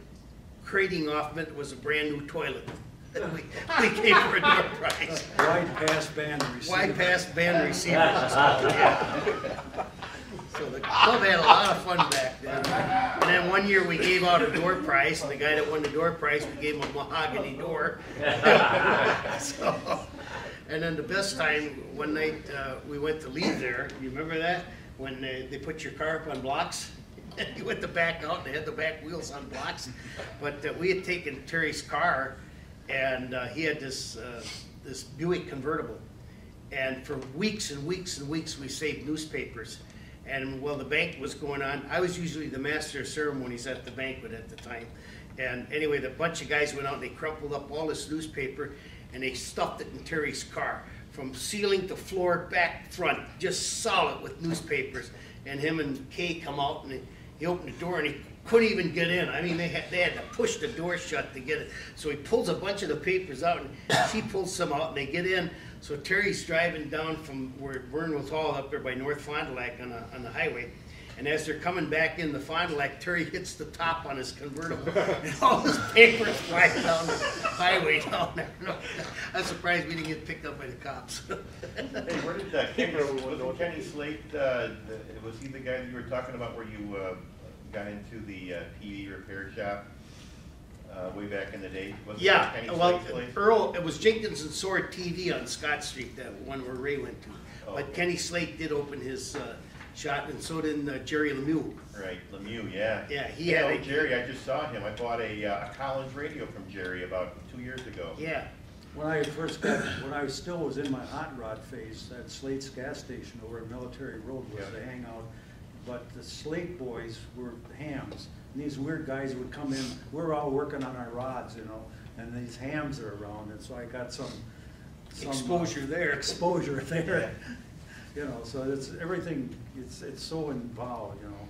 B: crating off of it, it was a brand new toilet. we came for a door prize.
C: wide pass band receiver.
B: Wide pass band receiver. Yeah. So the club had a lot of fun back then. And then one year we gave out a door prize, and the guy that won the door prize, we gave him a mahogany door. And then the best time, one night we went to leave there. You remember that? When they put your car up on blocks? You went to back out, and they had the back wheels on blocks. But we had taken Terry's car, and he had this Buick convertible. And for weeks and weeks and weeks, we saved newspapers. And while the banquet was going on, I was usually the master of ceremonies at the banquet at the time. And anyway, the bunch of guys went out and they crumpled up all this newspaper, and they stuffed it in Terry's car, from ceiling to floor, back, front, just solid with newspapers. And him and Kay come out, and he opened the door, and he couldn't even get in. I mean, they had to push the door shut to get it. So he pulls a bunch of the papers out, and she pulls some out, and they get in. So Terry's driving down from where Burnwood Hall up there by North Fond du Lac on the highway. And as they're coming back in the Fond du Lac, Terry hits the top on his convertible. And all his papers fly down the highway down there. I'm surprised we didn't get picked up by the cops.
D: Hey, where did was Kenny Slate, was he the guy that you were talking about where you got into the TV repair shop way back in the day?
B: Yeah, well, Earl, it was Jenkins and Sword TV on Scott Street, that one where Ray went to. Oh, but okay. Kenny Slate did open his shot, and so did Jerry Lemieux.
D: Right, Lemieux, yeah.
B: Yeah, he had
D: Jerry, I just saw him. I bought a Collins radio from Jerry about 2 years ago.
B: Yeah.
C: when I still was in my hot rod phase, that Slate's gas station over at Military Road was the hangout. But the Slate boys were hams. And these weird guys would come in, we're all working on our rods, you know, and these hams are around, and so I got some
B: Exposure there.
C: Exposure there. You know, so it's everything, it's so involved, you know.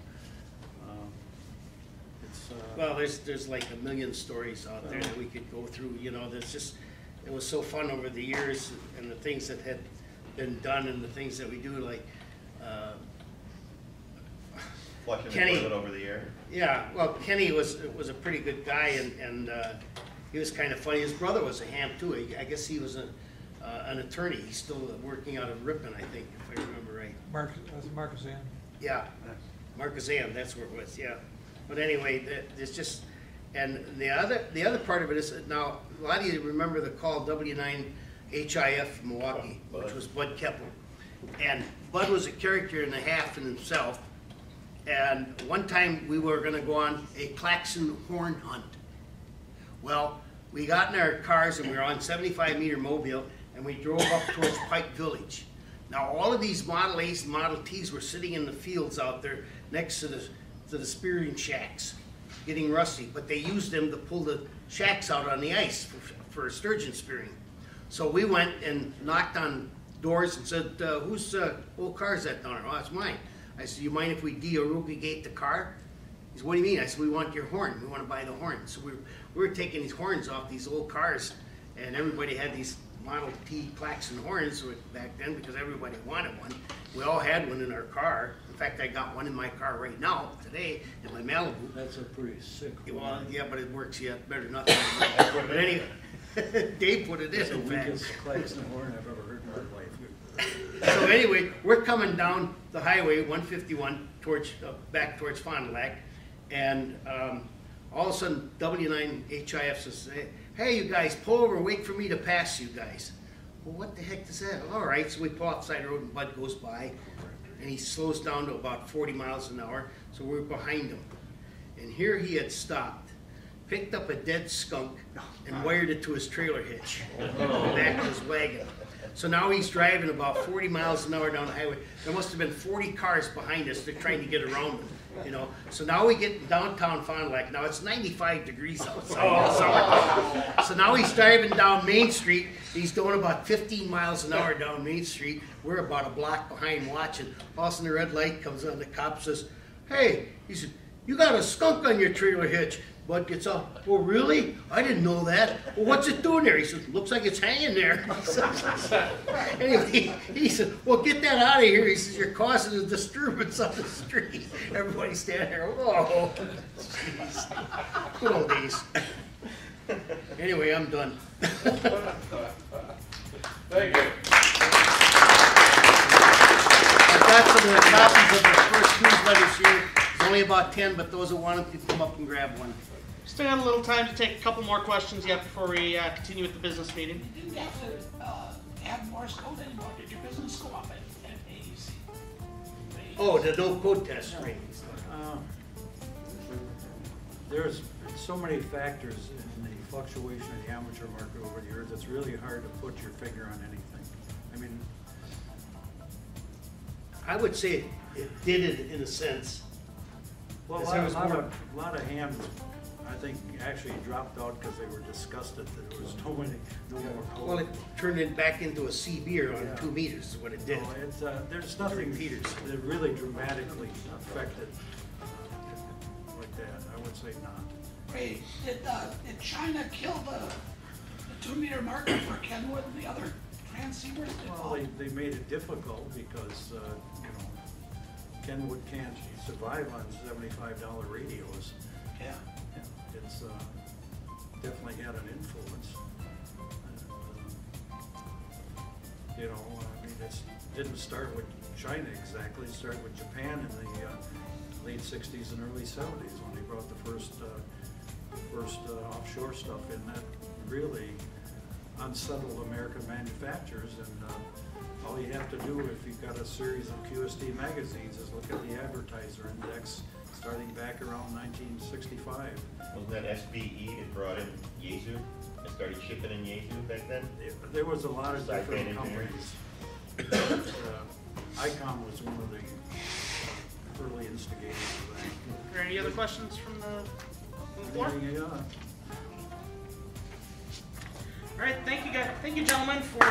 B: Well, there's like a million stories out there that we could go through, you know, there's just, it was so fun over the years, and the things that had been done and the things that we do, like,
D: Flushing the
B: Kenny,
D: toilet over the air.
B: yeah, well, Kenny was a pretty good guy, and he was kind of funny. His brother was a ham too. I guess he was an attorney. He's still working out of Ripon, I think, if I remember right.
H: Marcus Ann.
B: Yeah, Marcus Ann, that's where it was, yeah. But anyway, there's just, and the other part of it is, now, a lot of you remember the call W9HIF Milwaukee, which was Bud Keppel. And Bud was a character and a half in himself. And one time we were gonna go on a klaxon horn hunt. Well, we got in our cars and we were on 75-meter Mobile, and we drove up towards Pike Village. Now, all of these Model A's and Model T's were sitting in the fields out there next to the spearing shacks, getting rusty, but they used them to pull the shacks out on the ice for sturgeon spearing. So we went and knocked on doors and said, whose old car is that down there? Oh, it's mine. I said, you mind if we de-irrigate the car? He said, what do you mean? I said, we want your horn. We want to buy the horn. So we were taking these horns off these old cars, and everybody had these Model T klaxon horns back then because everybody wanted one. We all had one in our car. In fact, I got one in my car right now, today, in my Malibu.
C: That's a pretty sick one.
B: Well, yeah, but it works yet better than nothing. But anyway, Dave put it in.
C: It's the
B: in fact.
C: weakest klaxon horn I've ever heard in my life.
B: So anyway, we're coming down the highway 151 back towards Fond du Lac, and all of a sudden W9HIF says, hey, you guys, pull over, wait for me to pass you guys. Well, what the heck is that? All right, so we pull off the side of the road, and Bud goes by, and he slows down to about 40 miles an hour, so we're behind him. And here he had stopped, picked up a dead skunk, and wired it to his trailer hitch in the back of his wagon. So now he's driving about 40 miles an hour down the highway. There must have been 40 cars behind us. They're trying to get around him, you know. So now we get downtown Fond du Lac. Now it's 95 degrees outside. So now he's driving down Main Street. He's going about 15 miles an hour down Main Street. We're about a block behind watching. All of a sudden the red light comes on. The cop says, hey, he said, you got a skunk on your trailer hitch. Bud gets up. Oh, really? I didn't know that. Well, what's it doing there? He says, looks like it's hanging there. Anyway, he said, well, get that out of here. He says, you're causing a disturbance on the street. Everybody's standing there. Oh, jeez. Good old days. Anyway, I'm done.
I: Thank you.
B: I've got some of the copies of the first newsletters here. There's only about 10, but those who want them can come up and grab one.
E: Still got a little time to take a couple more questions yet before we continue with the business meeting.
F: You didn't have to have Morse code anymore. Did your business go up at AEC?
B: Oh, the no code test rate.
C: There's so many factors in the fluctuation of the amateur market over the years. It's really hard to put your finger on anything. I mean,
B: I would say it did it in a sense.
C: well, a lot of hams, I think, actually dropped out because they were disgusted that there was no more coal.
B: Well, it turned it back into a CB on 2 meters is what it did.
C: No, it's, there's nothing that really dramatically affected like that. I would say not.
F: Ray, did China kill the 2-meter market for Kenwood and the other transceivers?
C: Well, they made it difficult because, you know, Kenwood can't survive on $75 radios.
F: Yeah.
C: It's definitely had an influence. You know, I mean, it didn't start with China exactly. It started with Japan in the late 60s and early 70s when they brought the first offshore stuff in that really unsettled American manufacturers. And all you have to do if you've got a series of QST magazines is look at the advertiser index starting back around 1970 65.
D: Wasn't that SBE that brought in Yaesu and started shipping in Yaesu back then?
C: There was a lot of
D: Side
C: different
D: van
C: companies. ICOM was one of the early instigators of that.
E: Are there any other questions from the floor?
C: Yeah.
E: All right, thank you guys, thank you gentlemen for